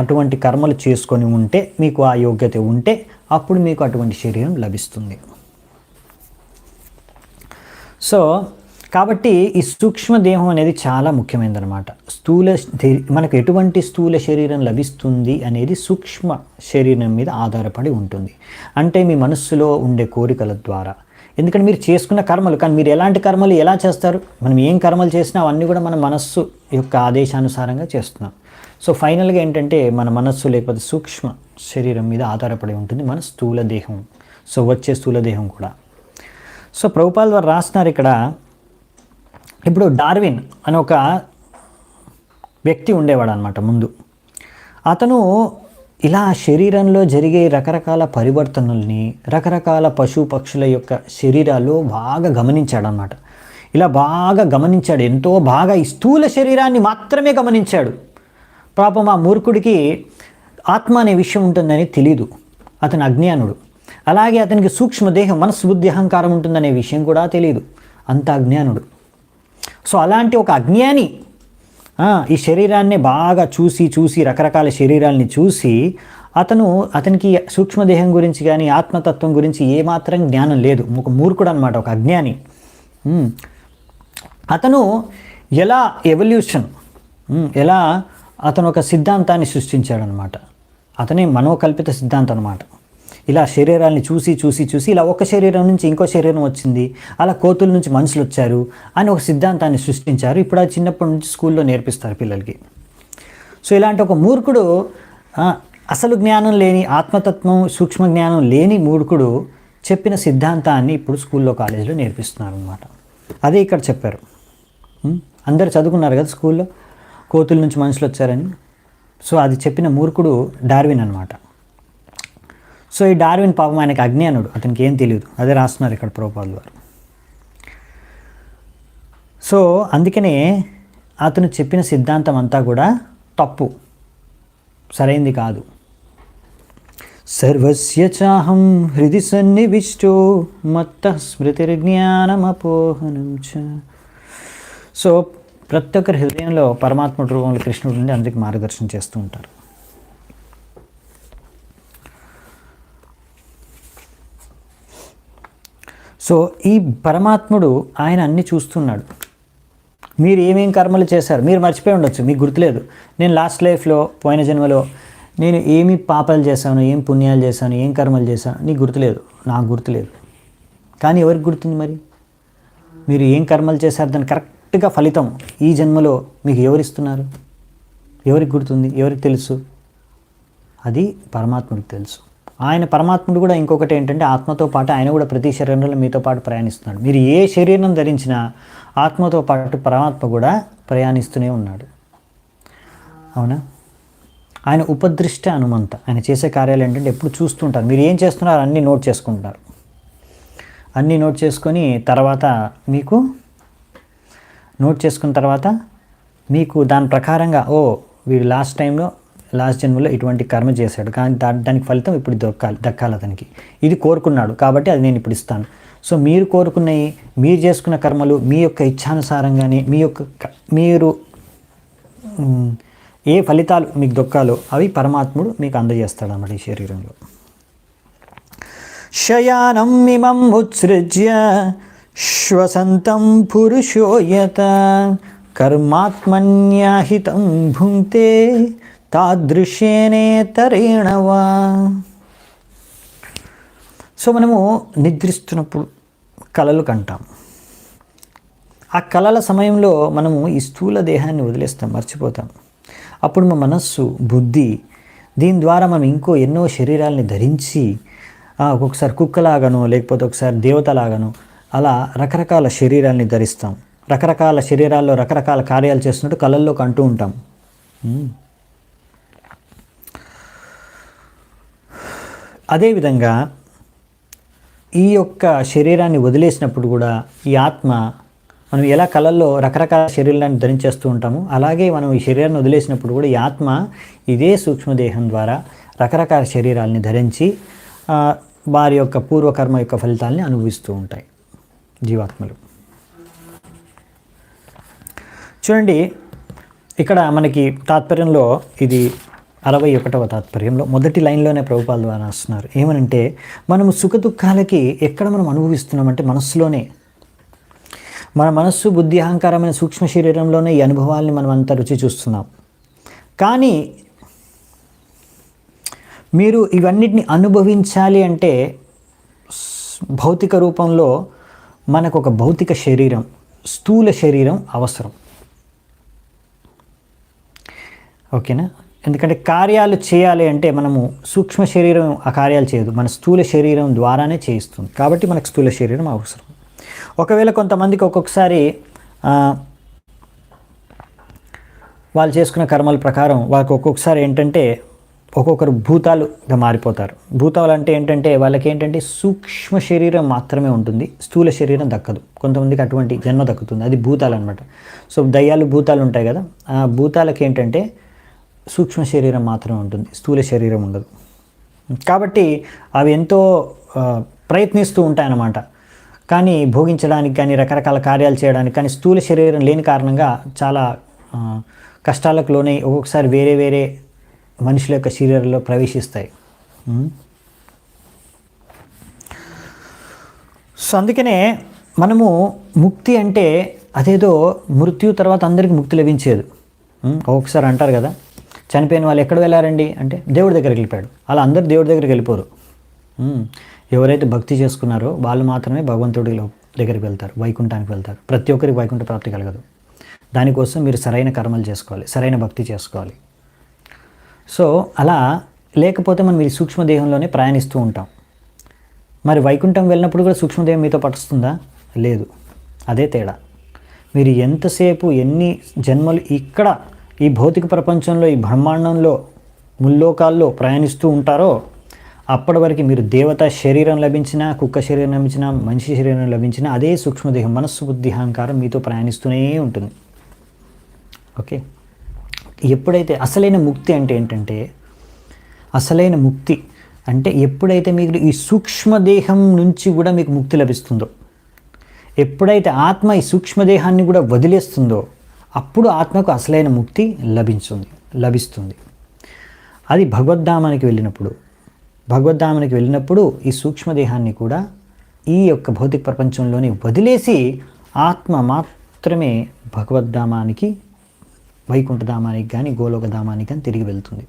అటువంటి కర్మలు చేసుకొని ఉంటే, మీకు ఆ యోగ్యత ఉంటే అప్పుడు మీకు అటువంటి శరీరం లభిస్తుంది. సో కాబట్టి ఈ సూక్ష్మదేహం అనేది చాలా ముఖ్యమైనదన్నమాట. మనకు ఎటువంటి స్థూల శరీరం లభిస్తుంది అనేది సూక్ష్మ శరీరం మీద ఆధారపడి ఉంటుంది. అంటే మీ మనస్సులో ఉండే కోరికల ద్వారా, ఎందుకంటే మీరు చేసుకున్న కర్మలు, కానీ మీరు ఎలాంటి కర్మలు ఎలా చేస్తారు, మనం ఏం కర్మలు చేసినా అవన్నీ కూడా మన మనస్సు యొక్క ఆదేశానుసారంగా చేస్తున్నాం. సో ఫైనల్గా ఏంటంటే మన మనస్సు లేకపోతే సూక్ష్మ శరీరం మీద ఆధారపడి ఉంటుంది మన స్థూల దేహం. సో వచ్చే స్థూల దేహం కూడా. సో ప్రభుపాల్ వారు రాస్తున్నారు ఇక్కడ, ఇప్పుడు డార్విన్ అని ఒక వ్యక్తి ఉండేవాడు అనమాట ముందు. అతను ఇలా శరీరంలో జరిగే రకరకాల పరివర్తనల్ని, రకరకాల పశు పక్షుల యొక్క శరీరాల్లో బాగా గమనించాడనమాట. ఇలా బాగా గమనించాడు, ఎంతో బాగా ఈ స్థూల శరీరాన్ని మాత్రమే గమనించాడు. పాపం ఆ మూర్ఖుడికి ఆత్మ అనే విషయం ఉంటుందని తెలీదు, అతను అజ్ఞానుడు. అలాగే అతనికి సూక్ష్మదేహం, మనస్సు, బుద్ధి, అహంకారం ఉంటుందనే విషయం కూడా తెలియదు, అంత అజ్ఞానుడు. సో అలాంటి ఒక అజ్ఞాని ఈ శరీరాన్ని బాగా చూసి రకరకాల శరీరాల్ని చూసి అతనికి సూక్ష్మదేహం గురించి కానీ ఆత్మతత్వం గురించి ఏమాత్రం జ్ఞానం లేదు. ఒక మూర్ఖుడు అనమాట, ఒక అజ్ఞాని. అతను ఎలా ఎవల్యూషన్, ఎలా అతను ఒక సిద్ధాంతాన్ని సృష్టించాడనమాట. అతనే మనోకల్పిత సిద్ధాంతం అనమాట. ఇలా శరీరాల్ని చూసి ఇలా ఒక శరీరం నుంచి ఇంకో శరీరం వచ్చింది, అలా కోతుల నుంచి మనుషులు వచ్చారు అని ఒక సిద్ధాంతాన్ని సృష్టించారు. ఇప్పుడు అది చిన్నప్పటి నుంచి స్కూల్లో నేర్పిస్తారు పిల్లలకి. సో ఇలాంటి ఒక మూర్ఖుడు, అసలు జ్ఞానం లేని, ఆత్మతత్వం సూక్ష్మ జ్ఞానం లేని మూర్ఖుడు చెప్పిన సిద్ధాంతాన్ని ఇప్పుడు స్కూల్లో కాలేజీలో నేర్పిస్తున్నారు అనమాట. అదే ఇక్కడ చెప్పారు. అందరు చదువుకున్నారు కదా స్కూల్లో, కోతుల నుంచి మనుషులు వచ్చారని. సో అది చెప్పిన మూర్ఖుడు డార్విన్ అనమాట. సో ఈ డార్విన్ పాపం ఆయనకి అజ్ఞానుడు, అతనికి ఏం తెలియదు. అదే రాస్తున్నారు ఇక్కడ ప్రభుపాల్ వారు. సో అందుకనే అతను చెప్పిన సిద్ధాంతం అంతా కూడా తప్పు, సరైంది కాదు. సర్వస్య చాహం హృది సన్నివిష్టో మత్తః స్మృతిర్జ్ఞానమపోహనం చ. సో ప్రతి ఒక్కరి హృదయంలో పరమాత్మ రూపంలో కృష్ణుడు నుండి అందరికీ మార్గదర్శనం చేస్తూ ఉంటారు. సో ఈ పరమాత్ముడు ఆయన అన్నీ చూస్తున్నాడు. మీరు ఏమేం కర్మలు చేశారు మీరు మర్చిపోయి ఉండొచ్చు, మీకు గుర్తులేదు. నేను లాస్ట్ లైఫ్లో, పోయిన జన్మలో నేను ఏమి పాపాలు చేశాను, ఏం పుణ్యాలు చేశాను, ఏం కర్మలు చేశాను, నీకు గుర్తులేదు, నాకు గుర్తులేదు. కానీ ఎవరికి గుర్తుంది? మరి మీరు ఏం కర్మలు చేశారు దాని కరెక్ట్గా ఫలితం ఈ జన్మలో మీకు ఎవరిస్తున్నారు? ఎవరికి గుర్తుంది? ఎవరికి తెలుసు? అది పరమాత్ముడికి తెలుసు. ఆయన పరమాత్ముడు కూడా ఇంకొకటి ఏంటంటే ఆత్మతో పాటు ఆయన కూడా ప్రతి శరీరంలో మీతో పాటు ప్రయాణిస్తున్నాడు. మీరు ఏ శరీరం ధరించినా ఆత్మతో పాటు పరమాత్మ కూడా ప్రయాణిస్తూనే ఉన్నాడు. అవునా? ఆయన ఉపదృష్ట హనుమంత. ఆయన చేసే కార్యాలు ఏంటంటే ఎప్పుడు చూస్తుంటారు. మీరు ఏం చేస్తున్నారో అన్నీ నోట్ చేసుకుంటారు. అన్నీ నోట్ చేసుకొని తర్వాత చేసుకున్న తర్వాత మీకు దాని ప్రకారంగా వీడు లాస్ట్ జన్మలో ఇటువంటి కర్మ చేశాడు, కానీ దానికి ఫలితం ఇప్పుడు దక్కాలి అతనికి, ఇది కోరుకున్నాడు కాబట్టి అది నేను ఇప్పుడు ఇస్తాను. సో మీరు కోరుకున్నవి, మీరు చేసుకున్న కర్మలు మీ యొక్క ఇచ్ఛానుసారంగానే మీరు ఏ ఫలితాలు మీకు దొక్కాలో అవి పరమాత్ముడు మీకు అందజేస్తాడు అన్నమాట ఈ శరీరంలో. శయానం ఇమం ఉత్సృజ్య శ్వసంతం పురుషో యత కర్మాత్మన్యాహితం భుంక్తే తాదృశ్యేనేతరేణ వా. సో మనము నిద్రిస్తున్నప్పుడు కలలు కంటాం. ఆ కలల సమయంలో మనము ఈ స్థూల దేహాన్ని వదిలేస్తాం, మర్చిపోతాం. అప్పుడు మా మనస్సు, బుద్ధి దీని ద్వారా మనం ఎన్నో శరీరాలని ధరించి ఒక్కొక్కసారి కుక్కలాగానో లేకపోతే ఒకసారి దేవతలాగానో అలా రకరకాల శరీరాలని ధరిస్తాం. రకరకాల శరీరాల్లో రకరకాల కార్యాలు చేస్తున్నట్టు కళల్లో కంటూ ఉంటాం. అదేవిధంగా ఈ యొక్క శరీరాన్ని వదిలేసినప్పుడు కూడా ఈ ఆత్మ, మనం ఎలా కళల్లో రకరకాల శరీరాన్ని ధరించేస్తూ ఉంటాము, అలాగే మనం ఈ శరీరాన్ని వదిలేసినప్పుడు కూడా ఈ ఆత్మ ఇదే సూక్ష్మదేహం ద్వారా రకరకాల శరీరాలని ధరించి వారి యొక్క పూర్వకర్మ యొక్క ఫలితాలని అనుభవిస్తూ ఉంటాయి జీవాత్మలు. చూడండి, ఇక్కడ మనకి తాత్పర్యంలో ఇది 61వ తాత్పర్యంలో మొదటి లైన్లోనే ప్రభుపాల్ ద్వారా రాస్తున్నారు. ఏమనంటే, మనము సుఖ దుఃఖాలకి ఎక్కడ మనం అనుభవిస్తున్నామంటే మనస్సులోనే. మన మనస్సు, బుద్ధి, అహంకారమైన సూక్ష్మ శరీరంలోనే ఈ అనుభవాల్ని మనం అంతా రుచి చూస్తున్నాం. కానీ మీరు ఇవన్నిటిని అనుభవించాలి అంటే భౌతిక రూపంలో మనకు ఒక భౌతిక శరీరం, స్థూల శరీరం అవసరం. ఓకేనా? ఎందుకంటే కార్యాలు చేయాలి అంటే మనము సూక్ష్మ శరీరం ఆ కార్యాలు చేయదు, మన స్థూల శరీరం ద్వారానే చేయిస్తుంది. కాబట్టి మనకు స్థూల శరీరం అవసరం. ఒకవేళ కొంతమందికి ఒక్కొక్కసారి వాళ్ళు చేసుకున్న కర్మల ప్రకారం వాళ్ళకి ఒక్కొక్కసారి ఏంటంటే ఒక్కొక్కరు భూతాలుగా మారిపోతారు. భూతాలు అంటే ఏంటంటే వాళ్ళకి ఏంటంటే సూక్ష్మ శరీరం మాత్రమే ఉంటుంది, స్థూల శరీరం దక్కదు. కొంతమందికి అటువంటి జన్మ దక్కుతుంది, అది భూతాలు అనమాట. సో దయ్యాలు భూతాలు ఉంటాయి కదా, ఆ భూతాలకి ఏంటంటే సూక్ష్మ శరీరం మాత్రమే ఉంటుంది, స్థూల శరీరం ఉండదు. కాబట్టి అవి ఎంతో ప్రయత్నిస్తూ ఉంటాయన్నమాట, కానీ భోగించడానికి కానీ రకరకాల కార్యాలు చేయడానికి. కానీ స్థూల శరీరం లేని కారణంగా చాలా కష్టాలకు లోనే ఒక్కొక్కసారి వేరే వేరే మనుషుల యొక్క శరీరంలో ప్రవేశిస్తాయి. సో అందుకనే మనము ముక్తి అంటే అదేదో మృత్యు తర్వాత అందరికీ ముక్తి లభించేది. ఒక్కొక్కసారి అంటారు కదా, చనిపోయిన వాళ్ళు ఎక్కడ వెళ్ళారండి అంటే దేవుడి దగ్గరికి వెళ్ళిపోయాడు. అలా అందరు దేవుడి దగ్గరికి వెళ్ళిపోరు. ఎవరైతే భక్తి చేసుకున్నారో వాళ్ళు మాత్రమే భగవంతుడి దగ్గరికి వెళ్తారు, వైకుంఠానికి వెళ్తారు. ప్రతి ఒక్కరికి వైకుంఠ ప్రాప్తి కలగదు. దానికోసం మీరు సరైన కర్మలు చేసుకోవాలి, సరైన భక్తి చేసుకోవాలి. సో అలా లేకపోతే మనం ఈ సూక్ష్మదేహంలోనే ప్రయాణిస్తూ ఉంటాం. మరి వైకుంఠం వెళ్ళినప్పుడు కూడా సూక్ష్మదేహం మీతో పట్టుస్తుందా? లేదు. అదే తేడా. మీరు ఎంతసేపు ఎన్ని జన్మలు ఇక్కడ ఈ భౌతిక ప్రపంచంలో, ఈ బ్రహ్మాండంలో, ముల్లోకాల్లో ప్రయాణిస్తూ ఉంటారో అప్పటి వరకు మీరు దేవత శరీరం లభించినా, కుక్క శరీరం లభించినా, మనిషి శరీరం లభించినా అదే సూక్ష్మదేహం, మనస్సు, బుద్ధి, అహంకారం మీతో ప్రయాణిస్తూనే ఉంటుంది. ఓకే. ఎప్పుడైతే అసలైన ముక్తి అంటే ఏంటంటే, అసలైన ముక్తి అంటే ఎప్పుడైతే మీకు ఈ సూక్ష్మదేహం నుంచి కూడా మీకు ముక్తి లభిస్తుందో, ఎప్పుడైతే ఆత్మ ఈ సూక్ష్మదేహాన్ని కూడా వదిలేస్తుందో అప్పుడు ఆత్మకు అసలైన ముక్తి లభిస్తుంది. అది భగవద్ధామానికి వెళ్ళినప్పుడు ఈ సూక్ష్మదేహాన్ని కూడా ఈ యొక్క భౌతిక ప్రపంచంలోనే వదిలేసి ఆత్మ మాత్రమే భగవద్ధామానికి, వైకుంఠధామానికి కానీ గోలోకధామానికి కానీ తిరిగి వెళ్తుంది.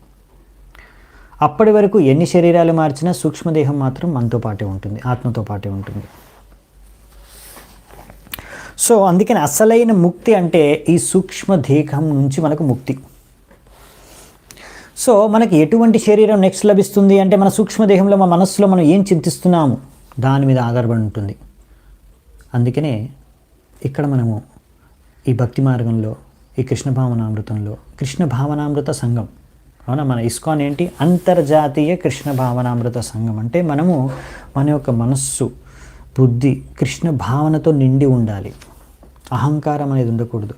అప్పటి వరకు ఎన్ని శరీరాలు మార్చినా సూక్ష్మదేహం మాత్రం మనతో పాటే ఉంటుంది, ఆత్మతో పాటే ఉంటుంది. సో అందుకని అసలైన ముక్తి అంటే ఈ సూక్ష్మదేహం నుంచి మనకు ముక్తి. సో మనకి ఎటువంటి శరీరం నెక్స్ట్ లభిస్తుంది అంటే మన సూక్ష్మదేహంలో, మన మనస్సులో మనం ఏం చింతిస్తున్నాము దాని మీద ఆధారపడి ఉంటుంది. అందుకనే ఇక్కడ మనము ఈ భక్తి మార్గంలో, ఈ కృష్ణ భావనామృతంలో, కృష్ణ భావనామృత సంఘం, అవునా, మన ఇస్కాన్ ఏంటి, అంతర్జాతీయ కృష్ణ భావనామృత సంఘం. అంటే మనము మన యొక్క మనస్సు, బుద్ధి కృష్ణ భావనతో నిండి ఉండాలి. అహంకారం అనేది ఉండకూడదు.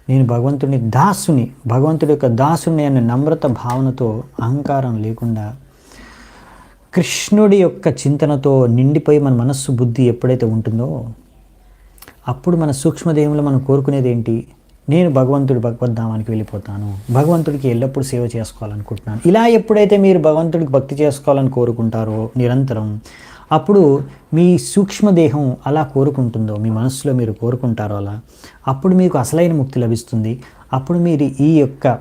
నేను భగవంతుని దాసుని, భగవంతుడి యొక్క దాసుని అనే నమ్రత భావనతో, అహంకారం లేకుండా కృష్ణుడి యొక్క చింతనతో నిండిపోయి మన మనస్సు, బుద్ధి ఎప్పుడైతే ఉంటుందో అప్పుడు మన సూక్ష్మదేహంలో మనం కోరుకునేది ఏంటి, నేను భగవద్ధామానికి వెళ్ళిపోతాను, భగవంతుడికి ఎల్లప్పుడూ సేవ చేసుకోవాలనుకుంటున్నాను. ఇలా ఎప్పుడైతే మీరు భగవంతుడికి భక్తి చేసుకోవాలని కోరుకుంటారో నిరంతరం, అప్పుడు మీ సూక్ష్మదేహం అలా కోరుకుంటుందో, మీ మనస్సులో మీరు కోరుకుంటారో అలా, అప్పుడు మీకు అసలైన ముక్తి లభిస్తుంది. అప్పుడు మీరు ఈ యొక్క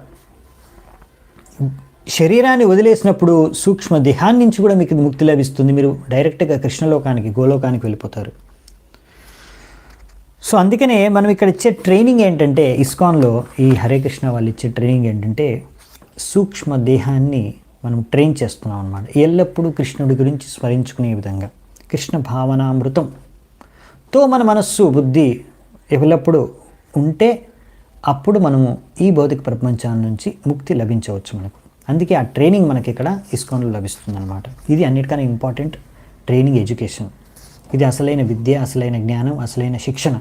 శరీరాన్ని వదిలేసినప్పుడు సూక్ష్మదేహాన్ని నుంచి కూడా మీకు ముక్తి లభిస్తుంది. మీరు డైరెక్ట్గా కృష్ణలోకానికి, గోలోకానికి వెళ్ళిపోతారు. సో అందుకనే మనం ఇక్కడ ఇచ్చే ట్రైనింగ్ ఏంటంటే, ఇస్కాన్లో ఈ హరే కృష్ణ వాళ్ళు ఇచ్చే ట్రైనింగ్ ఏంటంటే సూక్ష్మదేహాన్ని మనం ట్రైన్ చేస్తున్నాం అన్నమాట. ఎల్లప్పుడూ కృష్ణుడి గురించి స్మరించుకునే విధంగా కృష్ణ భావనామృతంతో మన మనస్సు, బుద్ధి ఎల్లప్పుడూ ఉంటే అప్పుడు మనము ఈ భౌతిక ప్రపంచం నుంచి ముక్తి లభించవచ్చు మనకు. అందుకే ఆ ట్రైనింగ్ మనకి ఇక్కడ ఇస్కాన్లో లభిస్తుంది అన్నమాట. ఇది అన్నిటికన్నా ఇంపార్టెంట్ ట్రైనింగ్, ఎడ్యుకేషన్. ఇది అసలైన విద్య, అసలైన జ్ఞానం, అసలైన శిక్షణ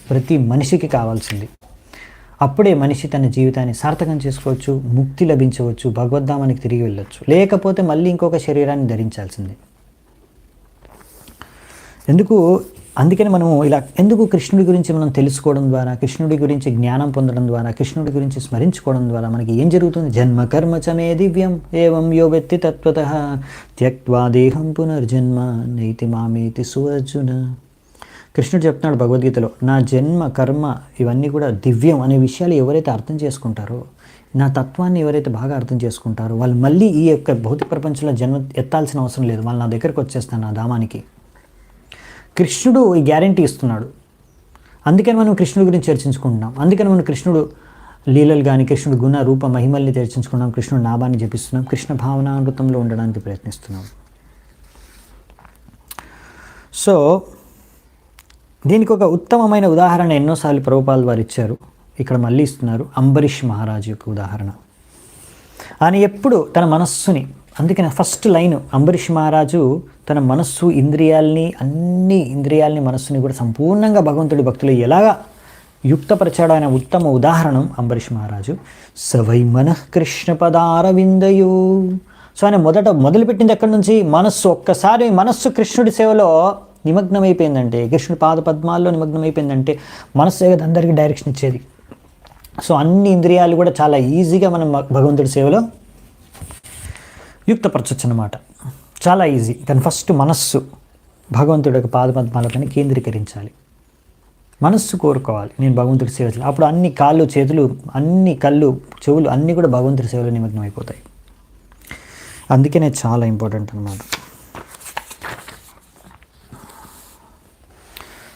ప్రతి మనిషికి కావాల్సింది. అప్పుడే మనిషి తన జీవితాన్ని సార్థకం చేసుకోవచ్చు, ముక్తి లభించవచ్చు, భగవద్ధామానికి తిరిగి వెళ్ళొచ్చు. లేకపోతే మళ్ళీ ఇంకొక శరీరాన్ని ధరించాల్సిందే. అందుకని మనం ఇలా ఎందుకు కృష్ణుడి గురించి మనం తెలుసుకోవడం ద్వారా, కృష్ణుడి గురించి జ్ఞానం పొందడం ద్వారా, కృష్ణుడి గురించి స్మరించుకోవడం ద్వారా మనకి ఏం జరుగుతుంది, జన్మ కర్మ చ మే దివ్యం ఏవం యో వ్యక్తి తత్వతః త్యక్త్వా దేహం పునర్జన్మ నైతి మామేతి సుఅర్జున. కృష్ణుడు చెప్తున్నాడు భగవద్గీతలో, నా జన్మ కర్మ ఇవన్నీ కూడా దివ్యం అనే విషయాలు ఎవరైతే అర్థం చేసుకుంటారో, నా తత్వాన్ని ఎవరైతే బాగా అర్థం చేసుకుంటారో వాళ్ళు మళ్ళీ ఈ యొక్క భౌతిక ప్రపంచంలో జన్మ ఎత్తాల్సిన అవసరం లేదు. వాళ్ళు నా దగ్గరకు వచ్చేస్తాను, నా ధామానికి. కృష్ణుడు ఈ గ్యారంటీ ఇస్తున్నాడు. అందుకని మనం కృష్ణుడి గురించి చర్చించుకుంటున్నాం. అందుకని మనం కృష్ణుడు లీలలు కానీ కృష్ణుడు గుణ రూప మహిమల్ని చర్చించుకున్నాం. కృష్ణుడు నామాన్ని జపిస్తున్నాం. కృష్ణ భావనామృతంలో ఉండడానికి ప్రయత్నిస్తున్నాం. సో దీనికి ఒక ఉత్తమమైన ఉదాహరణ ఎన్నోసార్లు ప్రభుపాల్ వారు ఇచ్చారు. ఇక్కడ మళ్ళీ ఇస్తున్నారు. అంబరీష్ మహారాజు యొక్క ఉదాహరణ. ఆయన ఎప్పుడు తన మనస్సుని, అందుకని ఫస్ట్ లైన్, అంబరీష్ మహారాజు తన మనస్సు అన్ని ఇంద్రియాలని మనస్సుని కూడా సంపూర్ణంగా భగవంతుడి భక్తులు ఎలాగా యుక్తపరిచాడు ఆయన ఉత్తమ ఉదాహరణం అంబరీష్ మహారాజు. సవై మనః కృష్ణ పదారవిందయో. సో ఆయన మొదలుపెట్టింది ఎక్కడి నుంచి? మనస్సు. ఒక్కసారి మనస్సు కృష్ణుడి సేవలో నిమగ్నమైపోయిందంటే, కృష్ణుడి పాద పద్మాల్లో నిమగ్నమైపోయిందంటే మనస్సే కదా అందరికీ డైరెక్షన్ ఇచ్చేది. సో అన్ని ఇంద్రియాలు కూడా చాలా ఈజీగా మనం భగవంతుడి సేవలో యుక్తపరచవచ్చు అన్నమాట. చాలా ఈజీ. కానీ ఫస్ట్ మనస్సు భగవంతుడి యొక్క పాద పద్మాలపైన కేంద్రీకరించాలి. మనస్సు కోరుకోవాలి, నేను భగవంతుడి సేవ చేయాలి. అప్పుడు అన్ని కాళ్ళు చేతులు, అన్ని కళ్ళు చెవులు అన్నీ కూడా భగవంతుడి సేవలో నిమగ్నం అయిపోతాయి. అందుకనే చాలా ఇంపార్టెంట్ అన్నమాట.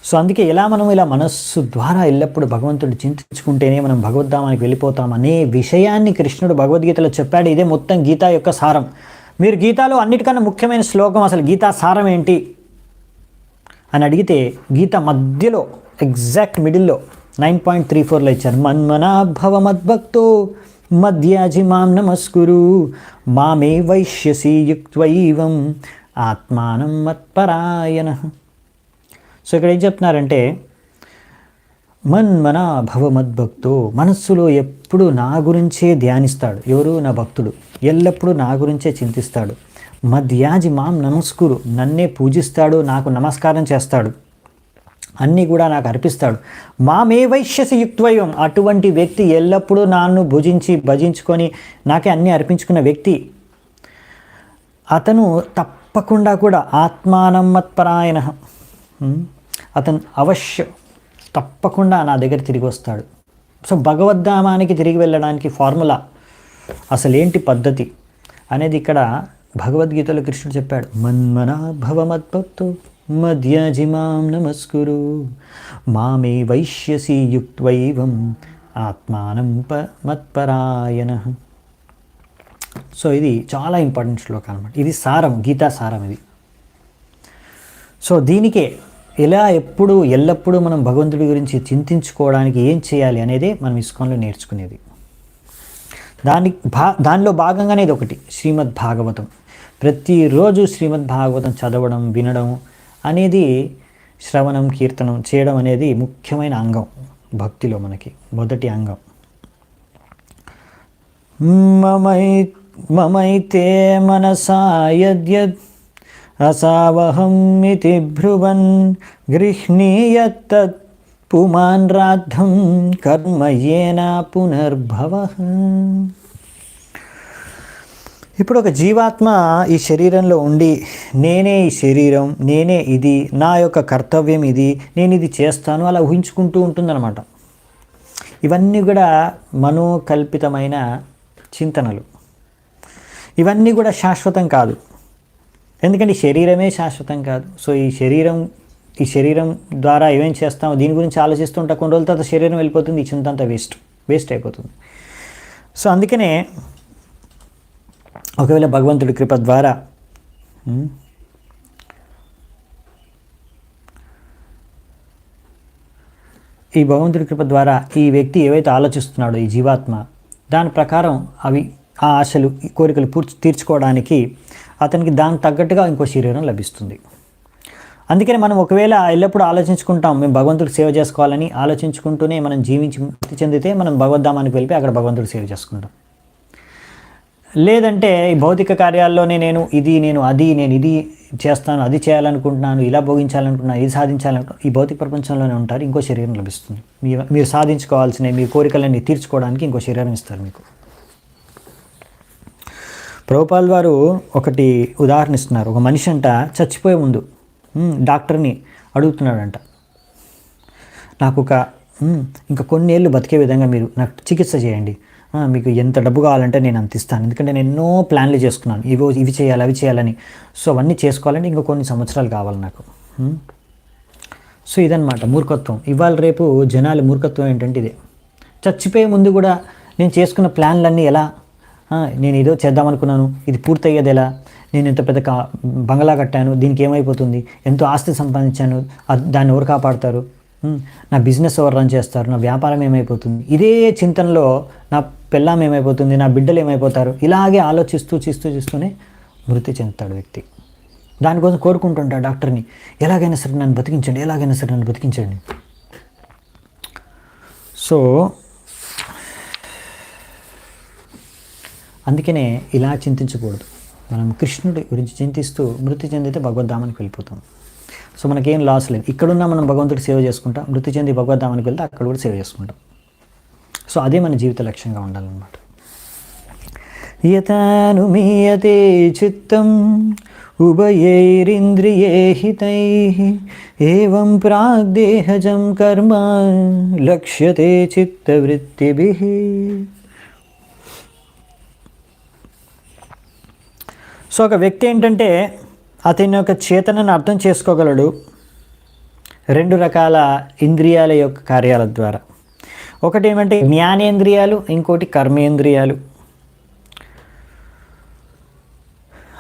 సో అందుకే మనం ఇలా మనస్సు ద్వారా ఎల్లప్పుడూ భగవంతుడు చింతించుకుంటేనే మనం భగవద్ధామానికి వెళ్ళిపోతాం అనే విషయాన్ని కృష్ణుడు భగవద్గీతలో చెప్పాడు. ఇదే మొత్తం గీత యొక్క సారం. మీరు గీతాలో అన్నిటికన్నా ముఖ్యమైన శ్లోకం, అసలు గీతా సారం ఏంటి అని అడిగితే, గీత మధ్యలో ఎగ్జాక్ట్ మిడిల్లో 9.34లో ఇచ్చారు. మన్మనా భవ మద్భక్తో మధ్యాజి మాం నమస్కురు మామే వైశ్యసి యుక్త్వైవం ఆత్మానం మత్పరాయణ. సో ఇక్కడ ఏం చెప్తున్నారంటే, మన్మనా భవ మద్భక్తో, మనస్సులో ఎప్పుడు నా గురించే ధ్యానిస్తాడు. ఎవరు? నా భక్తుడు. ఎల్లప్పుడూ నా గురించే చింతిస్తాడు. మధ్యాజి మాం నమస్కురు, నన్నే పూజిస్తాడు, నాకు నమస్కారం చేస్తాడు, అన్నీ కూడా నాకు అర్పిస్తాడు. మామే వైశ్యసి యుక్త్వయం, అటువంటి వ్యక్తి ఎల్లప్పుడూ నన్ను భజించుకొని నాకే అన్నీ అర్పించుకున్న వ్యక్తి, అతను తప్పకుండా కూడా ఆత్మానం మత్పరాయణ, అతను తప్పకుండా నా దగ్గర తిరిగి వస్తాడు. సో భగవద్ధామానికి తిరిగి వెళ్ళడానికి ఫార్ములా, అసలు ఏంటి పద్ధతి అనేది ఇక్కడ భగవద్గీతలో కృష్ణుడు చెప్పాడు. మన్మనా భవ మద్భక్తో మధ్యాజి మాం నమస్కురు మామే వైశ్యసి యుక్త్వైవం ఆత్మానం మత్పరాయణ. సో ఇది చాలా ఇంపార్టెంట్ శ్లోకం అన్నమాట. ఇది సారం, గీతా సారం ఇది. సో దీనికే ఎల్లప్పుడూ మనం భగవంతుడి గురించి చింతించుకోవడానికి ఏం చేయాలి అనేదే మనం ఇస్కాన్లో నేర్చుకునేది. దానిలో భాగంగానే ఇది ఒకటి, శ్రీమద్ భాగవతం. ప్రతిరోజు శ్రీమద్ భాగవతం చదవడం, వినడం అనేది, శ్రవణం కీర్తనం చేయడం అనేది ముఖ్యమైన అంగం భక్తిలో, మనకి మొదటి అంగం. మమైతే మనసా యద్యద్ అసావహం ఇతి బ్రువన్ గృహ్ణీయత్తత్ పుమాన్ రాద్ధం కర్మయేన పునర్భవః. ఇప్పుడు ఒక జీవాత్మ ఈ శరీరంలో ఉండి, నేనే ఈ శరీరం, నేనే ఇది, నా యొక్క కర్తవ్యం ఇది, నేను ఇది చేస్తాను అలా ఊహించుకుంటూ ఉంటుందన్నమాట. ఇవన్నీ కూడా మనోకల్పితమైన చింతనలు. ఇవన్నీ కూడా శాశ్వతం కాదు. ఎందుకంటే ఈ శరీరమే శాశ్వతం కాదు. సో ఈ శరీరం ద్వారా ఏమేం చేస్తామో దీని గురించి ఆలోచిస్తుంటా కొన్ని రోజుల తర్వాత శరీరం వెళ్ళిపోతుంది, ఈ చింత అంతా వేస్ట్ అయిపోతుంది. సో అందుకనే ఒకవేళ భగవంతుడి కృప ద్వారా ఈ వ్యక్తి ఏవైతే ఆలోచిస్తున్నాడో ఈ జీవాత్మ, దాని ప్రకారం ఆ ఆశలు, ఈ కోరికలు తీర్చుకోవడానికి అతనికి దానికి తగ్గట్టుగా ఇంకో శరీరం లభిస్తుంది. అందుకని మనం ఒకవేళ ఎల్లప్పుడూ ఆలోచించుకుంటాం, మేము భగవంతుడికి సేవ చేసుకోవాలని ఆలోచించుకుంటూనే మనం జీవించి ముక్తి చెందితే మనం భగవద్ధామానికి వెళ్ళి అక్కడ భగవంతుడికి సేవ చేసుకుంటాం. లేదంటే ఈ భౌతిక కార్యాల్లోనే నేను ఇది చేస్తాను, అది చేయాలనుకుంటున్నాను, ఇలా భోగించాలనుకుంటున్నాను, ఇది సాధించాలనుకుంటున్నాను, ఈ భౌతిక ప్రపంచంలోనే ఉంటారు. ఇంకో శరీరం లభిస్తుంది. మీరు సాధించుకోవాల్సిన మీ కోరికలన్నీ తీర్చుకోవడానికి ఇంకో శరీరం ఇస్తారు మీకు. ప్రభుపాల్ వారు ఒకటి ఉదాహరణ ఇస్తున్నారు. ఒక మనిషి అంట చచ్చిపోయే ముందు డాక్టర్ని అడుగుతున్నాడంట, నాకు ఇంకా కొన్ని ఏళ్ళు బతికే విధంగా మీరు నాకు చికిత్స చేయండి, మీకు ఎంత డబ్బు కావాలంటే నేను అంత ఇస్తాను, ఎందుకంటే నేను ఎన్నో ప్లాన్లు చేసుకున్నాను, ఇవి చేయాలి అవి చేయాలని. సో అవన్నీ చేసుకోవాలంటే ఇంకా కొన్ని సంవత్సరాలు కావాలి నాకు. సో ఇదన్నమాట మూర్ఖత్వం. ఇవాళ రేపు జనాల మూర్ఖత్వం ఏంటంటే ఇదే. చచ్చిపోయే ముందు కూడా నేను చేసుకున్న ప్లాన్లన్నీ ఎలా, నేను ఏదో చేద్దామనుకున్నాను, ఇది పూర్తయ్యేది ఎలా, నేను ఇంత పెద్ద బంగళా కట్టాను, దీనికి ఏమైపోతుంది, ఎంతో ఆస్తి సంపాదించాను, దాన్ని ఎవరు కాపాడతారు, నా బిజినెస్ ఎవరు రన్ చేస్తారు, నా వ్యాపారం ఏమైపోతుంది, ఇదే చింతనలో నా పిల్లం ఏమైపోతుంది, నా బిడ్డలు ఏమైపోతారు, ఇలాగే చూస్తూనే మృతి చెందుతాడు వ్యక్తి. దానికోసం కోరుకుంటుంటాడు డాక్టర్ని, ఎలాగైనా సరే నన్ను బతికించండి. సో అందుకనే ఇలా చింతించకూడదు. మనం కృష్ణుడి గురించి చింతిస్తూ మృతి చెందితే భగవద్ధామానికి వెళ్ళిపోతాం. సో మనకేం లాస్ లేదు. ఇక్కడున్నా మనం భగవంతుడికి సేవ చేసుకుంటాం, మృతి చెంది భగవద్ధామానికి వెళ్తే అక్కడ కూడా సేవ చేసుకుంటాం. సో అదే మన జీవిత లక్ష్యంగా ఉండాలన్నమాట. యతానుమీయతే చిత్తం ఉభయైరింద్రియే హితైః ఏవం ప్రాగ్దేహజం కర్మ లక్ష్యతే చిత్తవృత్తిభిః. సో ఒక వ్యక్తి ఏంటంటే అతని యొక్క చేతనను అర్థం చేసుకోగలడు 2 రకాల ఇంద్రియాల యొక్క కార్యాల ద్వారా. ఒకటి ఏమంటే జ్ఞానేంద్రియాలు, ఇంకోటి కర్మేంద్రియాలు.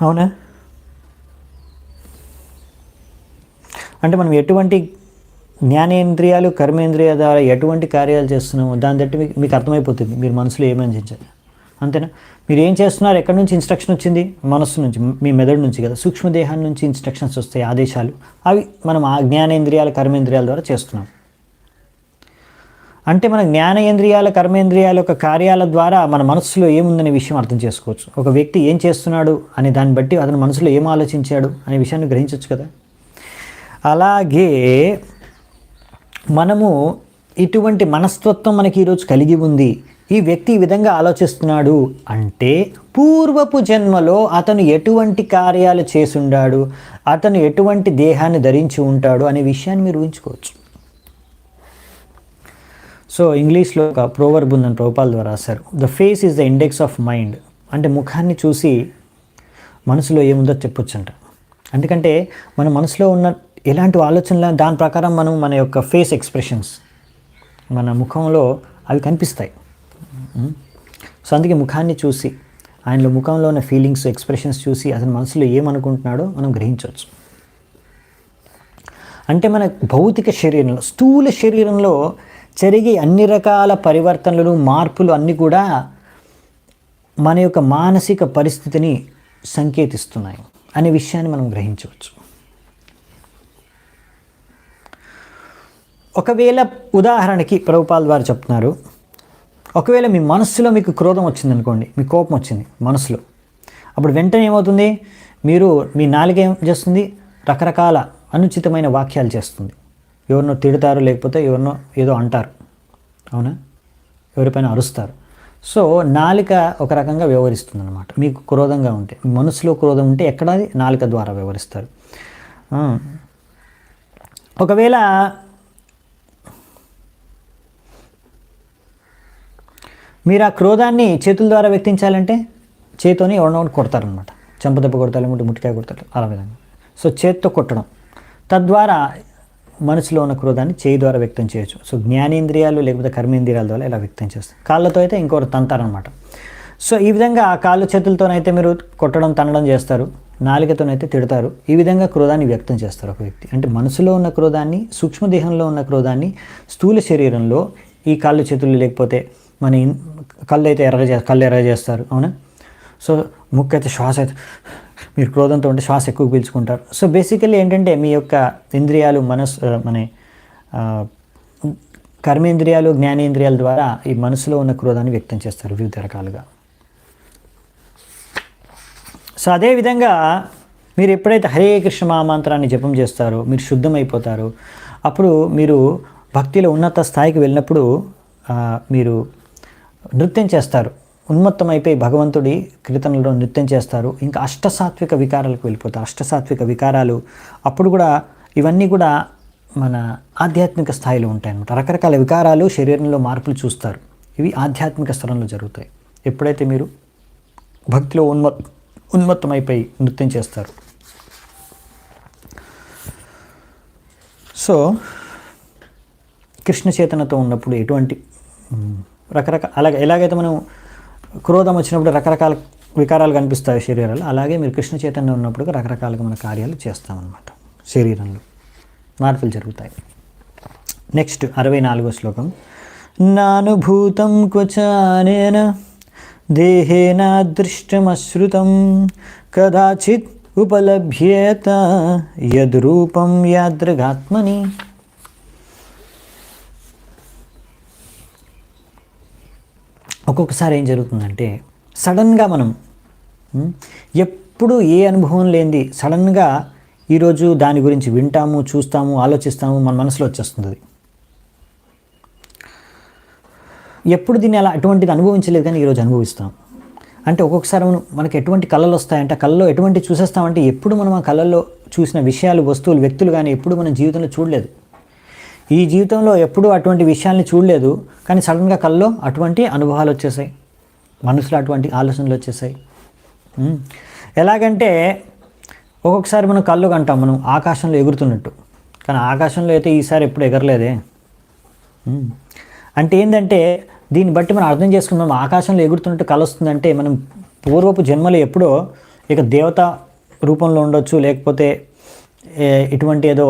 అవునా? అంటే మనం ఎటువంటి జ్ఞానేంద్రియాలు, కర్మేంద్రియాల ద్వారా ఎటువంటి కార్యాలు చేస్తున్నామో దాన్ని బట్టి మీకు అర్థమైపోతుంది మీరు మనసులో ఏమని చేయాలి. అంతేనా? మీరు ఏం చేస్తున్నారు, ఎక్కడి నుంచి ఇన్స్ట్రక్షన్ వచ్చింది? మనస్సు నుంచి, మీ మెదడు నుంచి కదా. సూక్ష్మదేహాన్ని నుంచి ఇన్స్ట్రక్షన్స్ వస్తాయి, ఆదేశాలు. అవి మనం ఆ జ్ఞానేంద్రియాల, కర్మేంద్రియాల ద్వారా చేస్తున్నాం. అంటే మన జ్ఞానేంద్రియాల, కర్మేంద్రియాల యొక్క కార్యాల ద్వారా మన మనస్సులో ఏముందనే విషయం అర్థం చేసుకోవచ్చు. ఒక వ్యక్తి ఏం చేస్తున్నాడు అనే దాన్ని బట్టి అతను మనసులో ఏం ఆలోచించాడు అనే విషయాన్ని గ్రహించవచ్చు కదా. అలాగే మనము ఇటువంటి మనస్తత్వం మనకి ఈరోజు కలిగి ఉంది. ఈ వ్యక్తి ఈ విధంగా ఆలోచిస్తున్నాడు అంటే పూర్వపు జన్మలో అతను ఎటువంటి కార్యాలు చేసి ఉండాడు, అతను ఎటువంటి దేహాన్ని ధరించి ఉంటాడు అనే విషయాన్ని మీరు ఊహించుకోవచ్చు. సో ఇంగ్లీష్లో ఒక ప్రోవర్బ్ ఉందని ప్రభుపాల్ ద్వారా రాశారు. The face is the index of mind. అంటే ముఖాన్ని చూసి మనసులో ఏముందో చెప్పొచ్చు అంట. ఎందుకంటే మన మనసులో ఉన్న ఎలాంటి ఆలోచనలు దాని ప్రకారం మనం మన యొక్క ఫేస్ ఎక్స్ప్రెషన్స్ మన ముఖంలో అవి కనిపిస్తాయి. సో అందుకే ముఖాన్ని చూసి, ఆయనలో ముఖంలో ఉన్న ఫీలింగ్స్, ఎక్స్ప్రెషన్స్ చూసి అతని మనసులో ఏమనుకుంటున్నాడో మనం గ్రహించవచ్చు. అంటే మన భౌతిక శరీరంలో, స్థూల శరీరంలో జరిగే అన్ని రకాల పరివర్తనలు, మార్పులు అన్నీ కూడా మన యొక్క మానసిక పరిస్థితిని సంకేతిస్తున్నాయి అనే విషయాన్ని మనం గ్రహించవచ్చు. ఒకవేళ ఉదాహరణకి ప్రభుపాల్ వారు చెప్తున్నారు, ఒకవేళ మీ మనస్సులో మీకు క్రోధం వచ్చింది అనుకోండి, మీ కోపం వచ్చింది మనసులో, అప్పుడు వెంటనే ఏమవుతుంది, మీరు మీ నాలుక ఏం చేస్తుంది, రకరకాల అనుచితమైన వాక్యాలు చేస్తుంది. ఎవరినో తిడతారు, లేకపోతే ఎవరినో ఏదో అంటారు, అవునా, ఎవరిపైన అరుస్తారు. సో నాలుక ఒక రకంగా వ్యవహరిస్తుంది అన్నమాట. మీకు క్రోధంగా ఉంటే, మీ మనసులో క్రోధం ఉంటే ఎక్కడ నాలుక ద్వారా వ్యవహరిస్తారు. ఒకవేళ మీరు ఆ క్రోధాన్ని చేతుల ద్వారా వ్యక్తించాలంటే చేతితోని ఎవరినొకటి కొడతారనమాట. చెంపదెబ్బ కొడతారు, లేకుంటే ముట్టికాయ కొడతారు, అలా విధంగా. సో చేతితో కొట్టడం, తద్వారా మనసులో ఉన్న క్రోధాన్ని చేయి ద్వారా వ్యక్తం చేయొచ్చు. సో జ్ఞానేంద్రియాలు లేకపోతే కర్మేంద్రియాల ద్వారా ఇలా వ్యక్తం చేస్తారు. కాళ్ళతో అయితే ఇంకొకరు తంతారనమాట. సో ఈ విధంగా ఆ కాళ్ళు చేతులతోనైతే మీరు కొట్టడం, తనడం చేస్తారు, నాలుకతోనైతే తిడతారు. ఈ విధంగా క్రోధాన్ని వ్యక్తం చేస్తారు ఒక వ్యక్తి. అంటే మనసులో ఉన్న క్రోధాన్ని, సూక్ష్మదేహంలో ఉన్న క్రోధాన్ని స్థూల శరీరంలో ఈ కాళ్ళు చేతులు లేకపోతే మన కళ్ళు అయితే కళ్ళు ఎర్ర చేస్తారు, అవునా. సో ముక్కు అయితే శ్వాస అయితే, మీరు క్రోధంతో ఉంటే శ్వాస ఎక్కువ పీల్చుకుంటారు. సో బేసికల్లీ ఏంటంటే మీ యొక్క ఇంద్రియాలు, మన కర్మేంద్రియాలు, జ్ఞానేంద్రియాల ద్వారా ఈ మనసులో ఉన్న క్రోధాన్ని వ్యక్తం చేస్తారు వివిధ రకాలుగా. సో అదేవిధంగా మీరు ఎప్పుడైతే హరే కృష్ణ మహామంత్రాన్ని జపం చేస్తారో మీరు శుద్ధమైపోతారు. అప్పుడు మీరు భక్తిలో ఉన్నత స్థాయికి వెళ్ళినప్పుడు మీరు నృత్యం చేస్తారు, ఉన్మత్తమైపోయి భగవంతుడి కీర్తనలో నృత్యం చేస్తారు. ఇంకా అష్టసాత్విక వికారాలకు వెళ్ళిపోతారు. అష్టసాత్విక వికారాలు అప్పుడు కూడా, ఇవన్నీ కూడా మన ఆధ్యాత్మిక స్థాయిలో ఉంటాయి అన్నమాట. రకరకాల వికారాలు, శరీరంలో మార్పులు చూస్తారు. ఇవి ఆధ్యాత్మిక స్థలంలో జరుగుతాయి ఎప్పుడైతే మీరు భక్తిలో ఉన్మత్తమైపోయి నృత్యం చేస్తారు. సో కృష్ణ చేతనతో ఉన్నప్పుడు ఎటువంటి అలాగే ఎలాగైతే మనం క్రోధం వచ్చినప్పుడు రకరకాల వికారాలు కనిపిస్తాయి శరీరాలు, అలాగే మీరు కృష్ణ చైతన్యం ఉన్నప్పుడు రకరకాలుగా మన కార్యాలు చేస్తామన్నమాట. శరీరంలో మార్పులు జరుగుతాయి. నెక్స్ట్ 64వ శ్లోకం. నానుభూతం క్వచానేన దేహేన దృష్టమశ్రుతం కదాచిత్ ఉపలభ్యేత యద్రూపం యాదృగాత్మని. ఒక్కొక్కసారి ఏం జరుగుతుందంటే సడన్గా మనం ఎప్పుడు ఏ అనుభవం లేనిది సడన్గా ఈరోజు దాని గురించి వింటాము, చూస్తాము, ఆలోచిస్తాము, మన మనసులో వచ్చేస్తుంది. ఎప్పుడు దీన్ని అలా అటువంటిది అనుభవించలేదు కానీ ఈరోజు అనుభవిస్తాం. అంటే ఒక్కొక్కసారి మనకి ఎటువంటి కళలు వస్తాయంటే కళలో ఎటువంటి చూసేస్తామంటే ఎప్పుడు మనం ఆ కళల్లో చూసిన విషయాలు, వస్తువులు, వ్యక్తులు కానీ ఎప్పుడు మన జీవితంలో చూడలేదు. ఈ జీవితంలో ఎప్పుడూ అటువంటి విషయాల్ని చూడలేదు కానీ సడన్గా కళలో అటువంటి అనుభవాలు వచ్చేసాయి, మనసులో అటువంటి ఆలోచనలు వచ్చేసాయి. ఎలాగంటే ఒక్కొక్కసారి మనం కళ్ళు కంటాం మనం ఆకాశంలో ఎగురుతున్నట్టు, కానీ ఆకాశంలో అయితే ఈసారి ఎప్పుడు ఎగరలేదే. అంటే ఏంటంటే దీన్ని బట్టి మనం అర్థం చేసుకున్నాం, ఆకాశంలో ఎగురుతున్నట్టు కళ వస్తుందంటే మనం పూర్వపు జన్మలో ఎప్పుడో ఇక దేవత రూపంలో ఉండొచ్చు, లేకపోతే ఇటువంటి ఏదో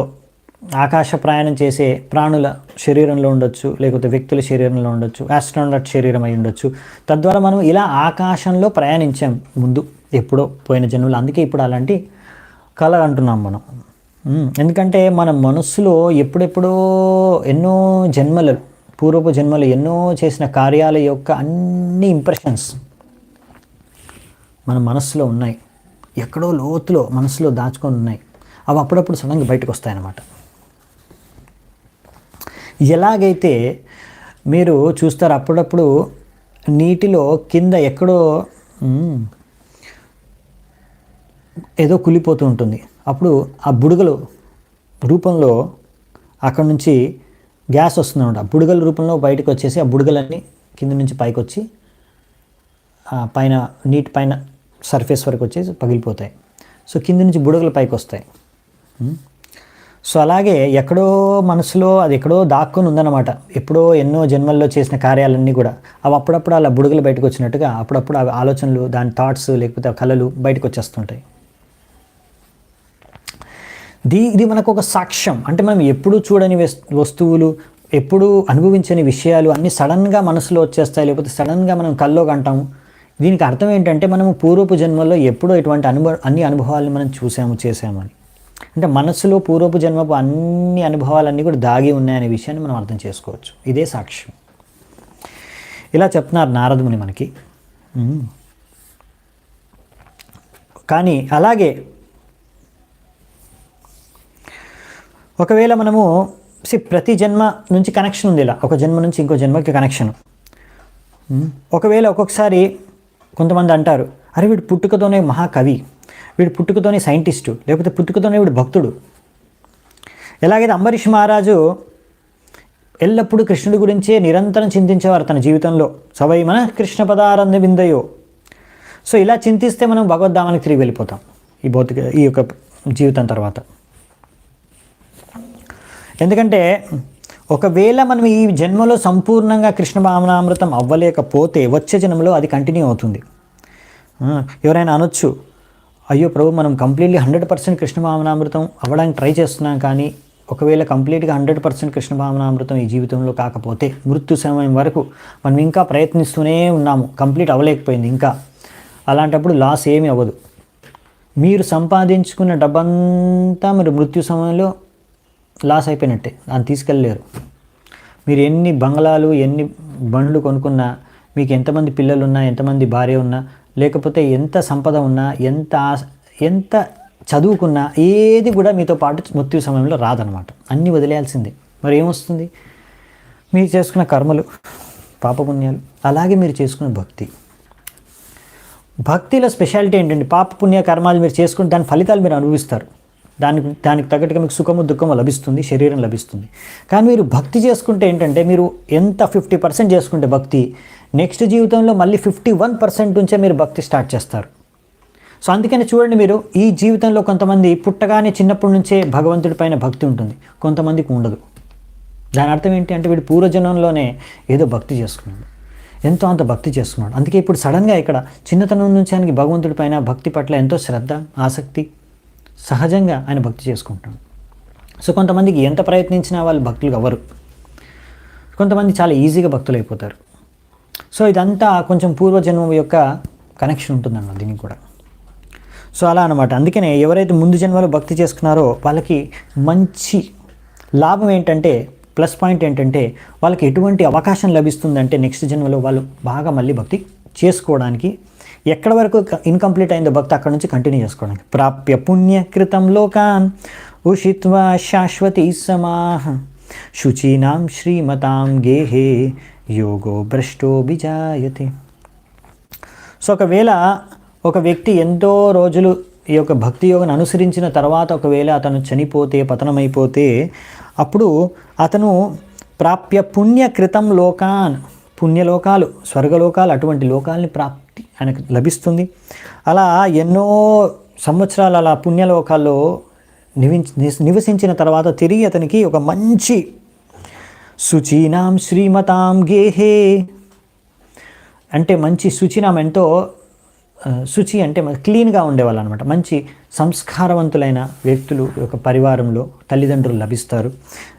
ఆకాశ ప్రయాణం చేసే ప్రాణుల శరీరంలో ఉండొచ్చు, లేకపోతే వ్యక్తుల శరీరంలో ఉండొచ్చు, ఆస్ట్రోనాట్ శరీరం అయి ఉండొచ్చు. తద్వారా మనం ఇలా ఆకాశంలో ప్రయాణించాం ముందు ఎప్పుడో పోయిన జన్మలో. అందుకే ఇప్పుడు అలాంటి కళ అంటున్నాం మనం. ఎందుకంటే మన మనస్సులో ఎప్పుడెప్పుడో ఎన్నో జన్మలు, పూర్వపు జన్మలు ఎన్నో చేసిన కార్యాల యొక్క అన్ని ఇంప్రెషన్స్ మన మనస్సులో ఉన్నాయి, ఎక్కడో లోతులో మనసులో దాచుకొని ఉన్నాయి. అవి అప్పుడప్పుడు సడన్గా బయటకు వస్తాయన్నమాట. ఎలాగైతే మీరు చూస్తారు అప్పుడప్పుడు నీటిలో కింద ఎక్కడో ఏదో కులిపోతూ ఉంటుంది, అప్పుడు ఆ బుడగలు రూపంలో అక్కడ నుంచి గ్యాస్ వస్తుందన్నమాట. ఆ బుడగల రూపంలో బయటకు వచ్చేసి ఆ బుడగలన్నీ కింద నుంచి పైకి వచ్చి పైన నీటి పైన సర్ఫేస్ వరకు వచ్చేసి పగిలిపోతాయి. సో కింద నుంచి బుడగలు పైకి వస్తాయి. సో అలాగే ఎక్కడో మనసులో అది ఎక్కడో దాక్కుని ఉందన్నమాట. ఎప్పుడో ఎన్నో జన్మల్లో చేసిన కార్యాలన్నీ కూడా అవి అప్పుడప్పుడు అలా బుడగలు బయటకు వచ్చినట్టుగా అప్పుడప్పుడు అవి ఆలోచనలు, దాని థాట్స్, లేకపోతే ఆ కళలు బయటకు వచ్చేస్తుంటాయి. ఇది మనకు ఒక సాక్ష్యం. అంటే మనం ఎప్పుడూ చూడని వస్తువులు, ఎప్పుడూ అనుభవించని విషయాలు అన్నీ సడన్గా మనసులో వచ్చేస్తాయి, లేకపోతే సడన్గా మనం కల్లో కంటాము. దీనికి అర్థం ఏంటంటే మనము పూర్వపు జన్మల్లో ఎప్పుడో ఇటువంటి అన్ని అనుభవాలను మనం చేసామని. అంటే మనసులో పూర్వపు జన్మపు అన్ని అనుభవాలన్నీ కూడా దాగి ఉన్నాయనే విషయాన్ని మనం అర్థం చేసుకోవచ్చు. ఇదే సాక్ష్యం. ఇలా చెప్తున్నారు నారదుముని మనకి. కానీ అలాగే ఒకవేళ మనము ప్రతి జన్మ నుంచి కనెక్షన్ ఉంది, ఇలా ఒక జన్మ నుంచి ఇంకో జన్మకి కనెక్షన్. ఒకవేళ ఒక్కొక్కసారి కొంతమంది అంటారు, అరే వీడు పుట్టుకతోనే మహాకవి, వీడు పుట్టుకతోనే సైంటిస్టు, లేకపోతే పుట్టుకతోనే వీడు భక్తుడు. ఎలాగైతే అంబరీష్ మహారాజు ఎల్లప్పుడూ కృష్ణుడి గురించే నిరంతరం చింతించేవారు తన జీవితంలో. సవై మన కృష్ణ పదారంధ విందయో. సో ఇలా చింతిస్తే మనం భగవద్ధామానికి తిరిగి వెళ్ళిపోతాం ఈ యొక్క జీవితం తర్వాత. ఎందుకంటే ఒకవేళ మనం ఈ జన్మలో సంపూర్ణంగా కృష్ణ భావనామృతం అవ్వలేకపోతే వచ్చే జన్మలో అది కంటిన్యూ అవుతుంది. ఎవరైనా అనొచ్చు, అయ్యో ప్రభు మనం కంప్లీట్లీ 100% కృష్ణ భావనామృతం అవ్వడానికి ట్రై చేస్తున్నాం, కానీ ఒకవేళ కంప్లీట్గా 100% కృష్ణ భావనామృతం ఈ జీవితంలో కాకపోతే మృత్యు సమయం వరకు మనం ఇంకా ప్రయత్నిస్తూనే ఉన్నాము, కంప్లీట్ అవ్వలేకపోయింది ఇంకా. అలాంటప్పుడు లాస్ ఏమీ అవ్వదు. మీరు సంపాదించుకున్న డబ్బంతా మీరు మృత్యు సమయంలో లాస్ అయిపోయినట్టే, దాన్ని తీసుకెళ్ళలేరు. మీరు ఎన్ని బంగ్లాలు, ఎన్ని బండ్లు కొనుక్కున్నా, మీకు ఎంతమంది పిల్లలు ఉన్నా, ఎంతమంది భార్య ఉన్నా, లేకపోతే ఎంత సంపద ఉన్నా, ఎంత చదువుకున్నా, ఏది కూడా మీతో పాటు మృత్యు సమయంలో రాదనమాట. అన్నీ వదిలేయాల్సిందే. మరి ఏమొస్తుంది? మీరు చేసుకున్న కర్మలు, పాపపుణ్యాలు, అలాగే మీరు చేసుకున్న భక్తిలో స్పెషాలిటీ ఏంటంటే పాపపుణ్య కర్మాలు మీరు చేసుకుని దాని ఫలితాలు మీరు అనుభవిస్తారు. దానికి తగ్గట్టుగా మీకు సుఖము దుఃఖము లభిస్తుంది, శరీరం లభిస్తుంది. కానీ మీరు భక్తి చేసుకుంటే ఏంటంటే మీరు ఎంత 50% చేసుకుంటే భక్తి, నెక్స్ట్ జీవితంలో మళ్ళీ 51% నుంచే మీరు భక్తి స్టార్ట్ చేస్తారు. సో అందుకని చూడండి, మీరు ఈ జీవితంలో కొంతమంది పుట్టగానే చిన్నప్పటి నుంచే భగవంతుడి పైన భక్తి ఉంటుంది, కొంతమందికి ఉండదు. దాని అర్థం ఏంటి అంటే వీడు పూర్వజన్మంలోనే ఏదో భక్తి చేసుకున్నాడు, ఎంతో అంత భక్తి చేసుకున్నాడు. అందుకే ఇప్పుడు సడన్గా ఇక్కడ చిన్నతనం నుంచి ఆయనకి భగవంతుడి పైన భక్తి పట్ల ఎంతో శ్రద్ధ, ఆసక్తి, సహజంగా ఆయన భక్తి చేసుకుంటాడు. సో కొంతమందికి ఎంత ప్రయత్నించినా వాళ్ళు భక్తులు అవ్వరు, కొంతమంది చాలా ఈజీగా భక్తులు అయిపోతారు. సో ఇదంతా కొంచెం పూర్వజన్మ యొక్క కనెక్షన్ ఉంటుందన్నమాట దీనికి కూడా. సో అలా అనమాట. అందుకనే ఎవరైతే ముందు జన్మలో భక్తి చేసుకున్నారో వాళ్ళకి మంచి లాభం ఏంటంటే, ప్లస్ పాయింట్ ఏంటంటే, వాళ్ళకి ఎటువంటి అవకాశం లభిస్తుందంటే నెక్స్ట్ జన్మలో వాళ్ళు బాగా మళ్ళీ భక్తి చేసుకోవడానికి, ఎక్కడ వరకు ఇన్కంప్లీట్ అయిందో భక్తి అక్కడ నుంచి కంటిన్యూ చేసుకోవడానికి. ప్రాప్య పుణ్యకృతం లోకాన్ ఉషిత్వా శాశ్వతీ సమాహ శుచీనాం శ్రీమతాం గేహే యోగో భ్రష్టో విజాయతే. సో ఒకవేళ ఒక వ్యక్తి ఎంతో రోజులు ఈ యొక్క భక్తి యోగాన్ని అనుసరించిన తర్వాత ఒకవేళ అతను చనిపోతే, పతనమైపోతే, అప్పుడు అతను ప్రాప్య పుణ్యకృతం లోకాన్, పుణ్యలోకాలు, స్వర్గలోకాలు, అటువంటి లోకాలని ప్రాప్తి ఆయనకు లభిస్తుంది. అలా ఎన్నో సంవత్సరాలు అలా పుణ్యలోకాల్లో నివసించిన తర్వాత తిరిగి అతనికి ఒక మంచి శుచీనాం శ్రీమతాం గేహే అంటే మంచి శుచినాం, ఎంతో శుచి అంటే క్లీన్గా ఉండేవాళ్ళు అనమాట. మంచి సంస్కారవంతులైన వ్యక్తులు యొక్క పరివారంలో తల్లిదండ్రులు లభిస్తారు.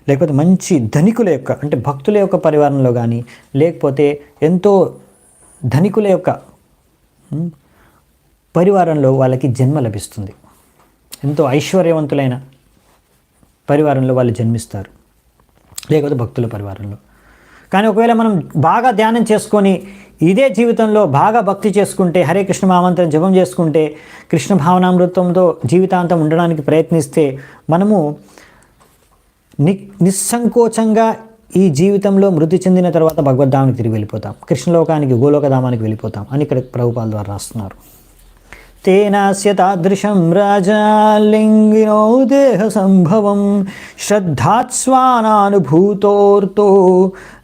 లేకపోతే మంచి ధనికుల యొక్క అంటే భక్తుల యొక్క పరివారంలో కానీ, లేకపోతే ఎంతో ధనికుల యొక్క పరివారంలో వాళ్ళకి జన్మ లభిస్తుంది. ఎంతో ఐశ్వర్యవంతులైన పరివారంలో వాళ్ళు జన్మిస్తారు, లేకపోతే భక్తుల పరివారంలో. కానీ ఒకవేళ మనం బాగా ధ్యానం చేసుకొని ఇదే జీవితంలో బాగా భక్తి చేసుకుంటే, హరే కృష్ణ మహామంత్రం జపం చేసుకుంటే, కృష్ణ భావనామృతంతో జీవితాంతం ఉండడానికి ప్రయత్నిస్తే, మనము నిస్సంకోచంగా ఈ జీవితంలో మృతి చెందిన తర్వాత భగవద్ధామానికి తిరిగి వెళ్ళిపోతాం, కృష్ణలోకానికి, గోలోకధామానికి వెళ్ళిపోతాం అని ఇక్కడ ప్రభుపాల ద్వారా రాస్తున్నారు. తేనాస్య తాదృశం రాజా లింగినో దేహ సంభవం శ్రద్ధాత్స్వానానుభూతోర్తో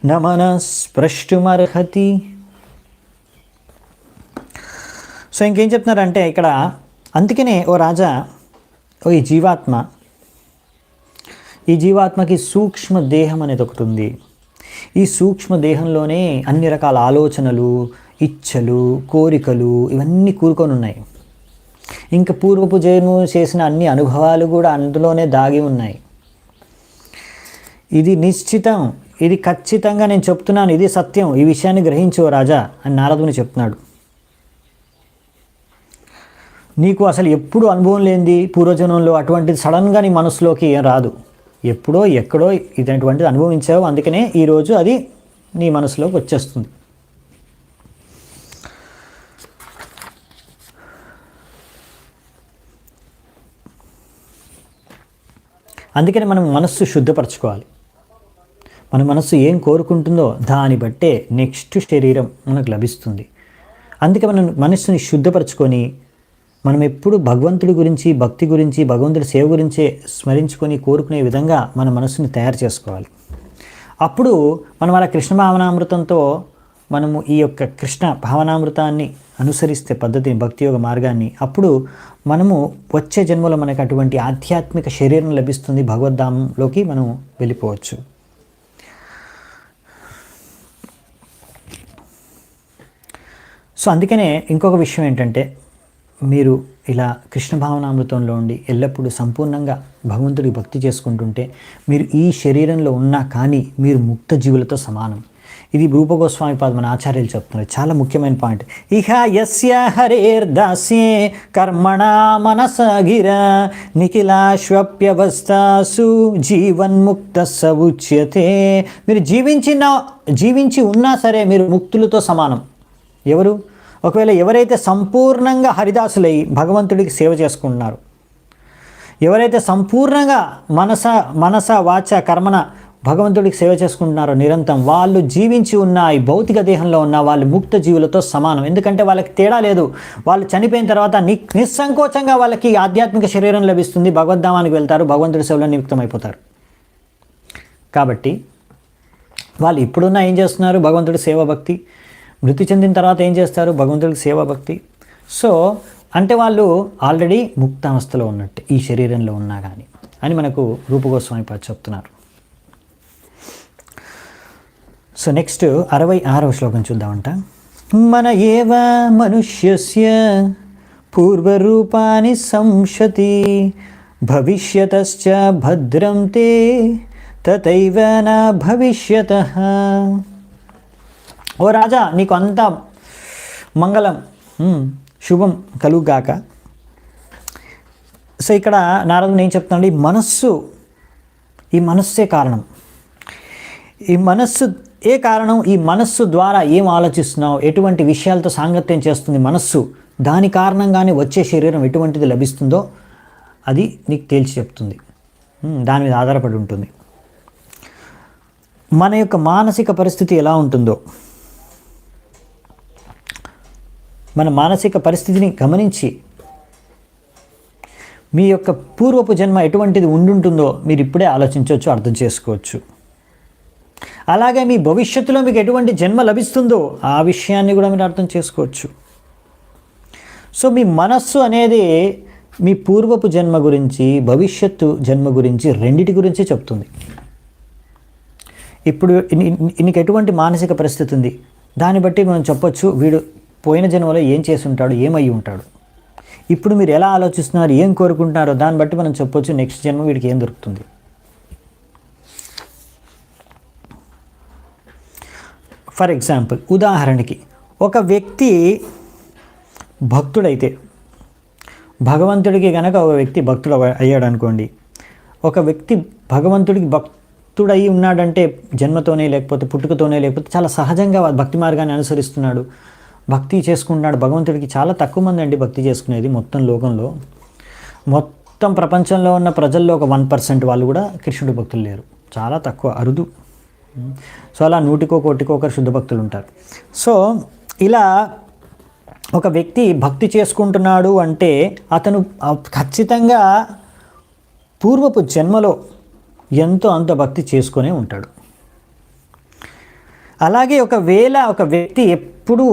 నమన స్పృష్టుమర్హతి. సో ఇంకేం చెప్తున్నారంటే ఇక్కడ, అందుకనే ఓ రాజా, ఓ ఈ జీవాత్మకి సూక్ష్మ దేహం అనేది ఒకటి ఉంది. ఈ సూక్ష్మ దేహంలోనే అన్ని రకాల ఆలోచనలు, ఇచ్ఛలు, కోరికలు ఇవన్నీ కూరుకొని ఉన్నాయి. ఇంకా పూర్వపు జన్మ చేసిన అన్ని అనుభవాలు కూడా అందులోనే దాగి ఉన్నాయి. ఇది నిశ్చితం, ఇది ఖచ్చితంగా నేను చెప్తున్నాను, ఇది సత్యం, ఈ విషయాన్ని గ్రహించు రాజా అని నారదుని చెప్తున్నాడు. నీకు అసలు ఎప్పుడు అనుభవం లేనిది పూర్వజన్మంలో అటువంటిది సడన్గా నీ మనసులోకి ఏం రాదు, ఎప్పుడో ఎక్కడో ఇటువంటిది అనుభవించావు, అందుకనే ఈరోజు అది నీ మనసులోకి వచ్చేస్తుంది. అందుకని మనం మనస్సు శుద్ధపరచుకోవాలి. మన మనస్సు ఏం కోరుకుంటుందో దాన్ని బట్టే నెక్స్ట్ శరీరం మనకు లభిస్తుంది. అందుకే మనం మనస్సుని శుద్ధపరచుకొని మనం ఎప్పుడు భగవంతుడి గురించి, భక్తి గురించి, భగవంతుడి సేవ గురించే స్మరించుకొని కోరుకునే విధంగా మన మనస్సుని తయారు చేసుకోవాలి. అప్పుడు మనం అలా కృష్ణ భావనామృతంతో మనము ఈ యొక్క కృష్ణ భావనామృతాన్ని అనుసరిస్తే పద్ధతిని, భక్తి యోగ మార్గాన్ని, అప్పుడు మనము వచ్చే జన్మలో మనకు అటువంటి ఆధ్యాత్మిక శరీరం లభిస్తుంది, భగవద్ధామంలోకి మనం వెళ్ళిపోవచ్చు. సో అందుకనే ఇంకొక విషయం ఏంటంటే, మీరు ఇలా కృష్ణ భావనామృతంలో ఉండి ఎల్లప్పుడూ సంపూర్ణంగా భగవంతుడికి భక్తి చేసుకుంటుంటే మీరు ఈ శరీరంలో ఉన్నా కానీ మీరు ముక్త జీవులతో సమానం. ఇది రూప గోస్వామి పాద మన ఆచార్యులు చెప్తున్నారు, చాలా ముఖ్యమైన పాయింట్. ఇహ యస్య హరేర్దాస్యే కర్మణా మనస గిర నిఖిలాశ్వప్యవస్థాసు జీవన్ముక్త సవుచ్యతే. మీరు జీవించి ఉన్నా సరే మీరు ముక్తులతో సమానం. ఎవరు? ఒకవేళ ఎవరైతే సంపూర్ణంగా హరిదాసులై భగవంతుడికి సేవ చేసుకుంటున్నారు, ఎవరైతే సంపూర్ణంగా మనస వాచ కర్మన భగవంతుడికి సేవ చేసుకుంటున్నారో నిరంతరం, వాళ్ళు జీవించి ఉన్న ఈ భౌతిక దేహంలో ఉన్న వాళ్ళు ముక్త జీవులతో సమానం. ఎందుకంటే వాళ్ళకి తేడా లేదు. వాళ్ళు చనిపోయిన తర్వాత నిస్సంకోచంగా వాళ్ళకి ఆధ్యాత్మిక శరీరం లభిస్తుంది, భగవద్ధామానికి వెళ్తారు, భగవంతుడి సేవలో నియుక్తమైపోతారు. కాబట్టి వాళ్ళు ఇప్పుడున్నా ఏం చేస్తున్నారు? భగవంతుడి సేవ భక్తి. మృతి చెందిన తర్వాత ఏం చేస్తారు? భగవంతుడికి సేవ భక్తి. సో అంటే వాళ్ళు ఆల్రెడీ ముక్తావస్థలో ఉన్నట్టు ఈ శరీరంలో ఉన్నా కానీ అని మనకు రూపగోస్వామి చెప్తున్నారు. సో నెక్స్ట్ 66వ శ్లోకం చూద్దామంట. మన ఏవ మనుష్యస్య పూర్వరూపాని సంశతి భవిష్యతశ్చ భద్రం తే తథైవ న భవిష్యతః. ఓ రాజా, నీకు అంతా మంగళం శుభం కలుగుగాక. సో ఇక్కడ నారదుడు ఏం చెప్తున్నాడు, ఈ మనస్సే కారణం. ఈ మనస్సు ఏ కారణం? ఈ మనస్సు ద్వారా ఏం ఆలోచిస్తున్నావు, ఎటువంటి విషయాలతో సాంగత్యం చేస్తుంది మనస్సు, దాని కారణంగానే వచ్చే శరీరం ఎటువంటిది లభిస్తుందో అది నీకు తేల్చి చెప్తుంది. దాని మీద ఆధారపడి ఉంటుంది. మన యొక్క మానసిక పరిస్థితి ఎలా ఉంటుందో, మన మానసిక పరిస్థితిని గమనించి మీ యొక్క పూర్వపు జన్మ ఎటువంటిది ఉండుంటుందో మీరు ఇప్పుడే ఆలోచించవచ్చు, అర్థం చేసుకోవచ్చు. అలాగే మీ భవిష్యత్తులో మీకు ఎటువంటి జన్మ లభిస్తుందో ఆ విషయాన్ని కూడా మీరు అర్థం చేసుకోవచ్చు. సో మీ మనస్సు అనేది మీ పూర్వపు జన్మ గురించి, భవిష్యత్తు జన్మ గురించి, రెండిటి గురించి చెప్తుంది. ఇప్పుడు నీకు ఎటువంటి మానసిక పరిస్థితి ఉంది, దాన్ని బట్టి మనం చెప్పొచ్చు వీడు పోయిన జన్మలో ఏం చేసి ఉంటాడు, ఏమై ఉంటాడు. ఇప్పుడు మీరు ఎలా ఆలోచిస్తున్నారు, ఏం కోరుకుంటున్నారో దాన్ని బట్టి మనం చెప్పొచ్చు నెక్స్ట్ జన్మ వీడికి ఏం దొరుకుతుంది. ఫర్ ఎగ్జాంపుల్, ఉదాహరణకి ఒక వ్యక్తి భక్తుడైతే, భగవంతుడికి కనుక ఒక వ్యక్తి భక్తుడు అయ్యాడు అనుకోండి, ఒక వ్యక్తి భగవంతుడికి భక్తుడయి ఉన్నాడంటే జన్మతోనే లేకపోతే పుట్టుకతోనే లేకపోతే చాలా సహజంగా భక్తి మార్గాన్ని అనుసరిస్తున్నాడు, భక్తి చేసుకుంటున్నాడు. భగవంతుడికి చాలా తక్కువ మంది అండి భక్తి చేసుకునేది మొత్తం లోకంలో. మొత్తం ప్రపంచంలో ఉన్న ప్రజల్లో ఒక 1% వాళ్ళు కూడా కృష్ణుడి భక్తులు లేరు, చాలా తక్కువ, అరుదు. సో అలా 100కో 100కో ఒకరు శుద్ధ భక్తులు ఉంటారు. సో ఇలా ఒక వ్యక్తి భక్తి చేసుకుంటున్నాడు అంటే అతను ఖచ్చితంగా పూర్వపు జన్మలో ఎంతో అంత భక్తి చేసుకునే ఉంటాడు. అలాగే ఒకవేళ ఒక వ్యక్తి ఎప్పుడూ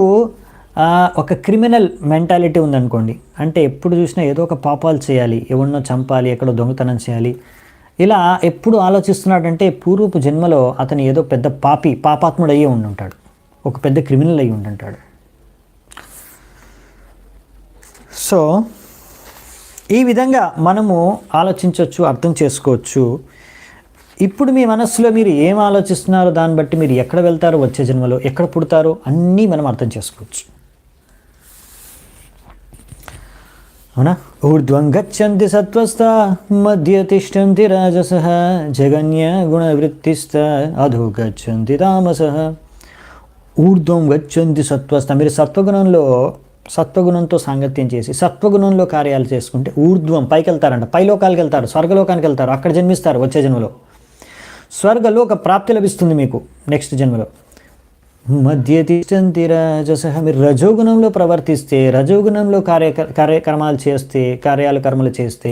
ఒక క్రిమినల్ మెంటాలిటీ ఉందనుకోండి, అంటే ఎప్పుడు చూసినా ఏదో ఒక పాపాలు చేయాలి, ఎవరినో చంపాలి, ఎక్కడో దొంగతనం చేయాలి, ఇలా ఎప్పుడు ఆలోచిస్తున్నాడంటే పూర్వపు జన్మలో అతను ఏదో పెద్ద పాపాత్ముడు అయ్యి ఉండుంటాడు, ఒక పెద్ద క్రిమినల్ అయ్యి ఉండుంటాడు. సో ఈ విధంగా మనము ఆలోచించవచ్చు, అర్థం చేసుకోవచ్చు. ఇప్పుడు మీ మనస్సులో మీరు ఏం ఆలోచిస్తున్నారో దాన్ని బట్టి మీరు ఎక్కడ వెళ్తారో, వచ్చే జన్మలో ఎక్కడ పుడతారో అన్నీ మనం అర్థం చేసుకోవచ్చు. అవునా? ఊర్ధ్వం గచ్చంతి సత్వస్థ మధ్య తిష్టంతి రాజసః జగన్య గుణవృత్తిస్థ అధో గచ్చంతి తామసః. ఊర్ధ్వం గచ్చంతి సత్వస్థ, మీరు సత్వగుణంతో సాంగత్యం చేసి సత్వగుణంలో కార్యాలు చేసుకుంటే ఊర్ధ్వం పైకి వెళ్తారంట, పైలోకాలకు వెళ్తారు, స్వర్గలోకానికి వెళ్తారు, అక్కడ జన్మిస్తారు. వచ్చే జన్మలో స్వర్గలోక ప్రాప్తి లభిస్తుంది మీకు నెక్స్ట్ జన్మలో. మధ్య తిష్టంతి రాజసః, మీరు రజోగుణంలో ప్రవర్తిస్తే, రజోగుణంలో కార్యక్రమాలు చేస్తే, కర్మలు చేస్తే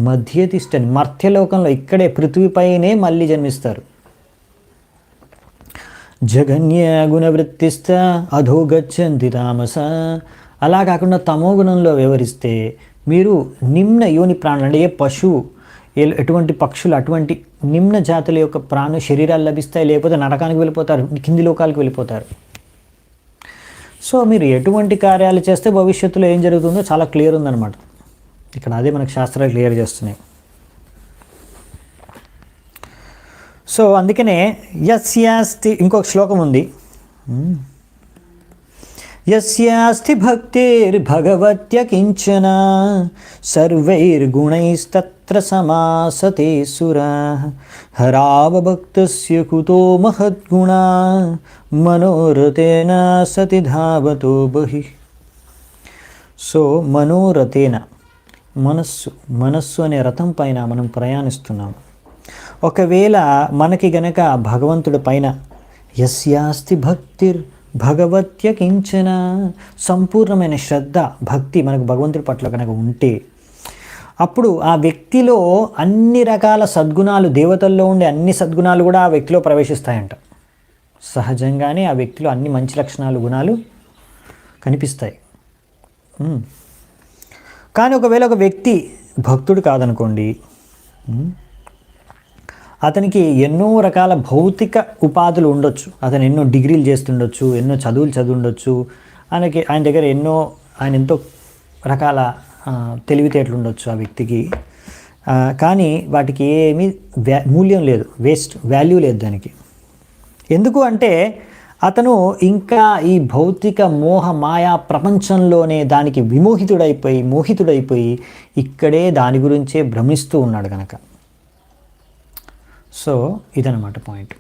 మధ్య తిష్టని మర్త్యలోకంలో ఇక్కడే పృథ్వీపైనే మళ్ళీ జన్మిస్తారు. జగన్య గుణవృత్తిస్థ అధో గచ్చంతి తామస. అలా కాకుండా తమో గుణంలో వ్యవహరిస్తే మీరు నిమ్న యోని ప్రాణులు, అంటే ఏ పశువు, ఎటువంటి పక్షులు, అటువంటి నిమ్న జాతుల యొక్క ప్రాణ శరీరాలు లభిస్తాయి, లేకపోతే నరకానికి వెళ్ళిపోతారు, కింది లోకాలకు వెళ్ళిపోతారు. సో మీరు ఎటువంటి కార్యాలు చేస్తే భవిష్యత్తులో ఏం జరుగుతుందో చాలా క్లియర్ ఉందన్నమాట. ఇక్కడ అదే మనకు శాస్త్రాలు క్లియర్ చేస్తున్నాయి. సో అందుకనే యస్యాస్తి, ఇంకొక శ్లోకం ఉంది, యస్యాస్తి భక్తిర్భగవత్య కించన సర్వైర్గుణైస్తత్ర సమాసతే సురాః హరావభక్తస్య కుతో మహద్గుణా మనోరథేన సతి ధావతో బహిః. సో మనోరథేన, మనస్సు అనే రథం పైన మనం ప్రయాణిస్తున్నాము. ఒకవేళ మనకి గనక భగవంతుడి పైన యస్యాస్తి భగవత్య కించన, సంపూర్ణమైన శ్రద్ధ, భక్తి మనకు భగవంతుడి పట్ల కనుక ఉంటే అప్పుడు ఆ వ్యక్తిలో అన్ని రకాల సద్గుణాలు, దేవతల్లో ఉండే అన్ని సద్గుణాలు కూడా ఆ వ్యక్తిలో ప్రవేశిస్తాయంట. సహజంగానే ఆ వ్యక్తిలో అన్ని మంచి లక్షణాలు, గుణాలు కనిపిస్తాయి. కానీ ఒకవేళ ఒక వ్యక్తి భక్తుడు కాదనుకోండి, అతనికి ఎన్నో రకాల భౌతిక ఉపాధులు ఉండొచ్చు, అతను ఎన్నో డిగ్రీలు చేస్తుండొచ్చు, ఎన్నో చదువులు చదువుండొచ్చు, ఆయన దగ్గర ఆయన ఎంతో రకాల తెలివితేటలు ఉండొచ్చు ఆ వ్యక్తికి, కానీ వాటికి ఏమీ మూల్యం లేదు, వాల్యూ లేదు దానికి. ఎందుకు అంటే అతను ఇంకా ఈ భౌతిక మోహ మాయా ప్రపంచంలోనే దానికి మోహితుడైపోయి ఇక్కడే దాని గురించే భ్రమిస్తూ ఉన్నాడు కనుక. సో ఇదన్నమాట పాయింట్.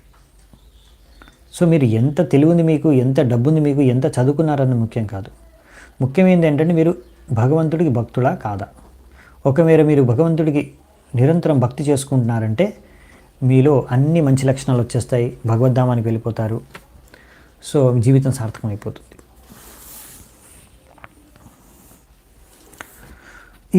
సో మీరు ఎంత తెలివింది మీకు, ఎంత డబ్బుంది మీకు, ఎంత చదువుకున్నారన్నది ముఖ్యం కాదు. ముఖ్యమైనది ఏంటంటే మీరు భగవంతుడికి భక్తుడా కాదా. ఒకవేళ మీరు భగవంతుడికి నిరంతరం భక్తి చేసుకుంటున్నారంటే మీలో అన్ని మంచి లక్షణాలు వచ్చేస్తాయి, భగవద్ధామానికి వెళ్ళిపోతారు. సో జీవితం సార్థకమైపోతుంది.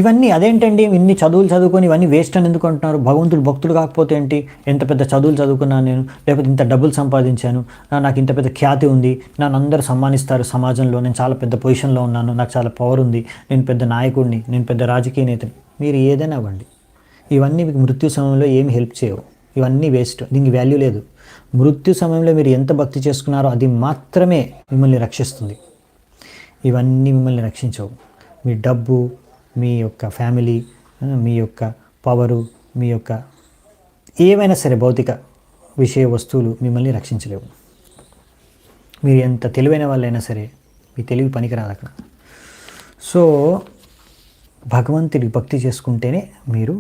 ఇవన్నీ అదేంటండి, ఇన్ని చదువులు చదువుకొని ఇవన్నీ వేస్ట్ అని ఎందుకు అంటున్నారు? భగవంతుడు భక్తుడు కాకపోతే ఏంటి? ఎంత పెద్ద చదువులు చదువుకున్నాను నేను, లేకపోతే ఇంత డబ్బులు సంపాదించాను, నాకు ఇంత పెద్ద ఖ్యాతి ఉంది, నన్ను అందరూ సమ్మానిస్తారు సమాజంలో, నేను చాలా పెద్ద పొజిషన్లో ఉన్నాను, నాకు చాలా పవర్ ఉంది, నేను పెద్ద నాయకుడిని, నేను పెద్ద రాజకీయ నేతని. మీరు ఏదైనా అవ్వండి, ఇవన్నీ మీకు మృత్యు సమయంలో ఏమి హెల్ప్ చేయవు. ఇవన్నీ వేస్ట్, దీనికి వాల్యూ లేదు. మృత్యు సమయంలో మీరు ఎంత భక్తి చేసుకున్నారో అది మాత్రమే మిమ్మల్ని రక్షిస్తుంది. ఇవన్నీ మిమ్మల్ని రక్షించవు. మీ డబ్బు, మీ యొక్క ఫ్యామిలీ, మీ యొక్క పవరు, మీ యొక్క ఏవైనా సరే భౌతిక విషయ వస్తువులు మిమ్మల్ని రక్షించలేవు. మీరు ఎంత తెలివైన వాళ్ళైనా సరే మీ తెలివి పనికిరాదు అక్కడ. సో భగవంతుడికి భక్తి చేసుకుంటేనే మీరు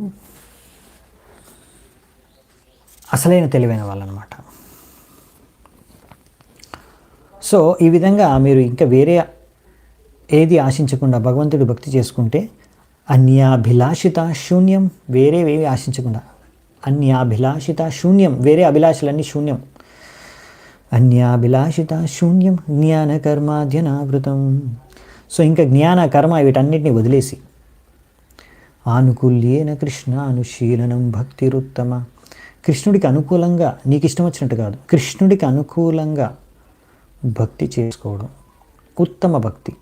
అసలైన తెలివైన వాళ్ళనమాట. సో ఈ విధంగా మీరు ఇంకా వేరే ఏది ఆశించకుండా భగవంతుడి భక్తి చేసుకుంటే అన్యాభిలాషిత శూన్యం, వేరేవేవి ఆశించకుండా, అన్యాభిలాషిత శూన్యం, వేరే అభిలాషలన్నీ శూన్యం. అన్యాభిలాషిత శూన్యం జ్ఞాన కర్మాధ్యనావృతం. సో ఇంకా జ్ఞాన కర్మ వీటన్నిటిని వదిలేసి ఆనుకూల్యేన కృష్ణ అనుశీలనం భక్తిరుత్తమ, కృష్ణుడికి అనుకూలంగా, నీకు ఇష్టం వచ్చినట్టు కాదు, కృష్ణుడికి అనుకూలంగా భక్తి చేసుకోవడం ఉత్తమ భక్తి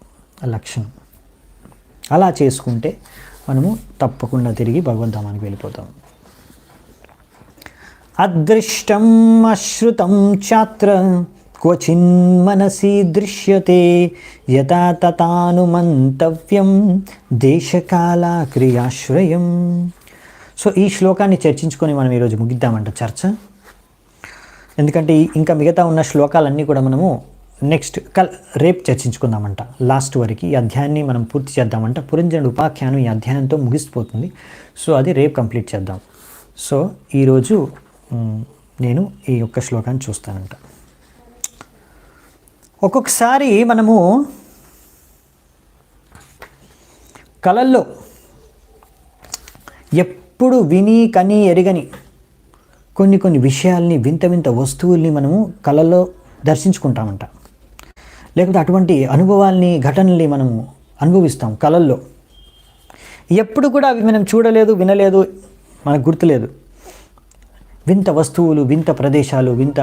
లక్షణం. అలా చేసుకుంటే మనము తప్పకుండా తిరిగి భగవద్ధామానికి వెళ్ళిపోతాం. అదృష్టం అశ్రుతం చాత్ర క్వచిన్మనసి దృశ్యతే యథా తథానుమంతవ్యం దేశకాల క్రియాశ్రయం. సో ఈ శ్లోకాన్ని చర్చించుకొని మనం ఈరోజు ముగిద్దామంట చర్చ. ఎందుకంటే ఇంకా మిగతా ఉన్న శ్లోకాలన్నీ కూడా మనము నెక్స్ట్ రేపు చర్చించుకుందామంట. లాస్ట్ వరకు ఈ అధ్యాయాన్ని మనం పూర్తి చేద్దామంట. పురంజనుడి ఉపాఖ్యానం ఈ అధ్యాయంతో ముగిసిపోతుంది. సో అది రేపు కంప్లీట్ చేద్దాం. సో ఈరోజు నేను ఈ యొక్క శ్లోకాన్ని చూస్తానంట. ఒక్కొక్కసారి మనము కలల్లో ఎప్పుడు విని కని ఎరగని కొన్ని విషయాల్ని, వింత వింత వస్తువుల్ని మనము కళల్లో దర్శించుకుంటామంట. లేకపోతే అటువంటి అనుభవాల్ని, ఘటనల్ని మనము అనుభవిస్తాం కళల్లో. ఎప్పుడు కూడా అవి మనం చూడలేదు, వినలేదు, మనకు గుర్తులేదు. వింత వస్తువులు, వింత ప్రదేశాలు, వింత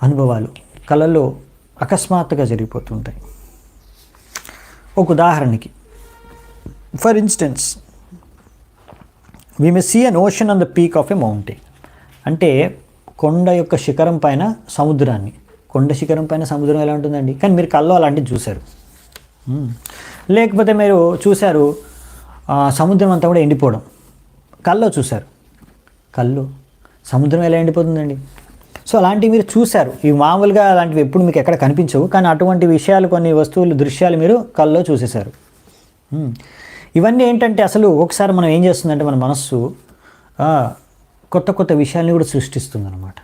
అనుభవాలు కళల్లో అకస్మాత్తుగా జరిగిపోతుంటాయి. ఒక ఉదాహరణకి, for instance we may see an ocean on the peak of a mountain. అంటే కొండ యొక్క శిఖరం పైన సముద్రాన్ని, కొండ శిఖరం పైన సముద్రం ఎలా ఉంటుందండి? కానీ మీరు కల్లో అలాంటివి చూశారు. లేకపోతే మీరు చూశారు సముద్రం అంతా కూడా ఎండిపోవడం, కల్లో చూశారు. కల్లో సముద్రం ఎలా ఎండిపోతుందండి? సో అలాంటివి మీరు చూశారు. ఇవి మామూలుగా అలాంటివి ఎప్పుడు మీకు ఎక్కడ కనిపించవు, కానీ అటువంటి విషయాలు, కొన్ని వస్తువులు, దృశ్యాలు మీరు కల్లో చూసేశారు. ఇవన్నీ ఏంటంటే అసలు ఒకసారి మనం ఏం చేస్తుందంటే మన మనస్సు కొత్త విషయాల్ని కూడా సృష్టిస్తుంది అనమాట.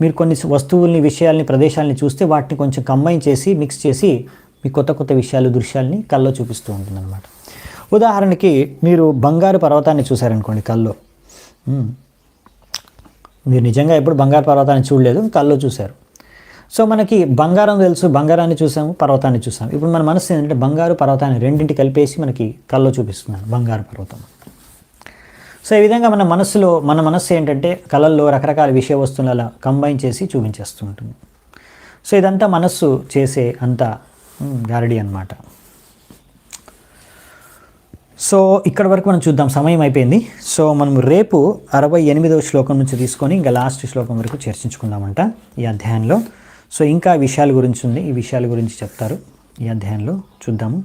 మీరు కొన్ని వస్తువుల్ని, విషయాల్ని, ప్రదేశాలని చూస్తే వాటిని కొంచెం కంబైన్ చేసి, మిక్స్ చేసి మీ కొత్త విషయాలు, దృశ్యాల్ని కల్లో చూపిస్తూ ఉంటుందన్నమాట. ఉదాహరణకి మీరు బంగారు పర్వతాన్ని చూశారనుకోండి కల్లో. మీరు నిజంగా ఎప్పుడు బంగారు పర్వతాన్ని చూడలేదు, కల్లో చూశారు. సో మనకి బంగారం తెలుసు, బంగారాన్ని చూసాము, పర్వతాన్ని చూసాము. ఇప్పుడు మన మనసు ఏంటంటే బంగారు పర్వతాన్ని రెండింటి కలిపేసి మనకి కల్లో చూపిస్తున్నాను, బంగారు పర్వతం. సో ఈ విధంగా మన మనస్సు ఏంటంటే కళల్లో రకరకాల విషయ వస్తువులు అలా కంబైన్ చేసి చూపించేస్తూ ఉంటుంది. సో ఇదంతా మనస్సు చేసే అంత గారడి అన్నమాట. సో ఇక్కడ వరకు మనం చూద్దాం, సమయం అయిపోయింది. సో మనం రేపు 68వ శ్లోకం నుంచి తీసుకొని ఇంకా లాస్ట్ శ్లోకం వరకు చర్చించుకుందామంట ఈ అధ్యాయంలో. సో ఇంకా విషయాల గురించి ఉంది, ఈ విషయాల గురించి చెప్తారు ఈ అధ్యాయంలో, చూద్దాము.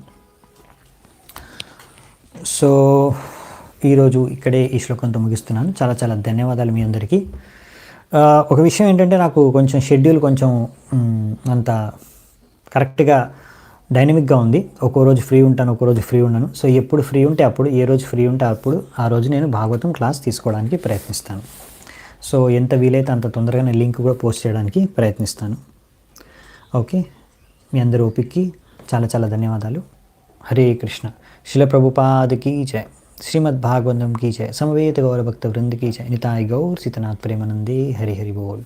సో ఈరోజు ఇక్కడే ఈ శ్లోకంతో ముగిస్తున్నాను. చాలా చాలా ధన్యవాదాలు మీ అందరికీ. ఒక విషయం ఏంటంటే, నాకు కొంచెం షెడ్యూల్ కొంచెం అంత కరెక్ట్గా డైనమిక్గా ఉంది. ఒక్కో రోజు ఫ్రీ ఉంటాను, ఒక్కో రోజు ఫ్రీ ఉండను. సో ఎప్పుడు ఫ్రీ ఉంటే అప్పుడు, ఏ రోజు ఫ్రీ ఉంటే అప్పుడు ఆ రోజు నేను భాగవతం క్లాస్ తీసుకోవడానికి ప్రయత్నిస్తాను. సో ఎంత వీలైతే అంత తొందరగా నేను లింక్ కూడా పోస్ట్ చేయడానికి ప్రయత్నిస్తాను. ఓకే, మీ అందరి ఓపికకి చాలా చాలా ధన్యవాదాలు. హరే కృష్ణ. శిల ప్రభుపాదకి జయ. శ్రీమద్ భాగవతం की जय. समवेत गौर भक्त वृंद की जय. निताय गौर सीतनाथ प्रेमानंदे. हरि हरि बोल.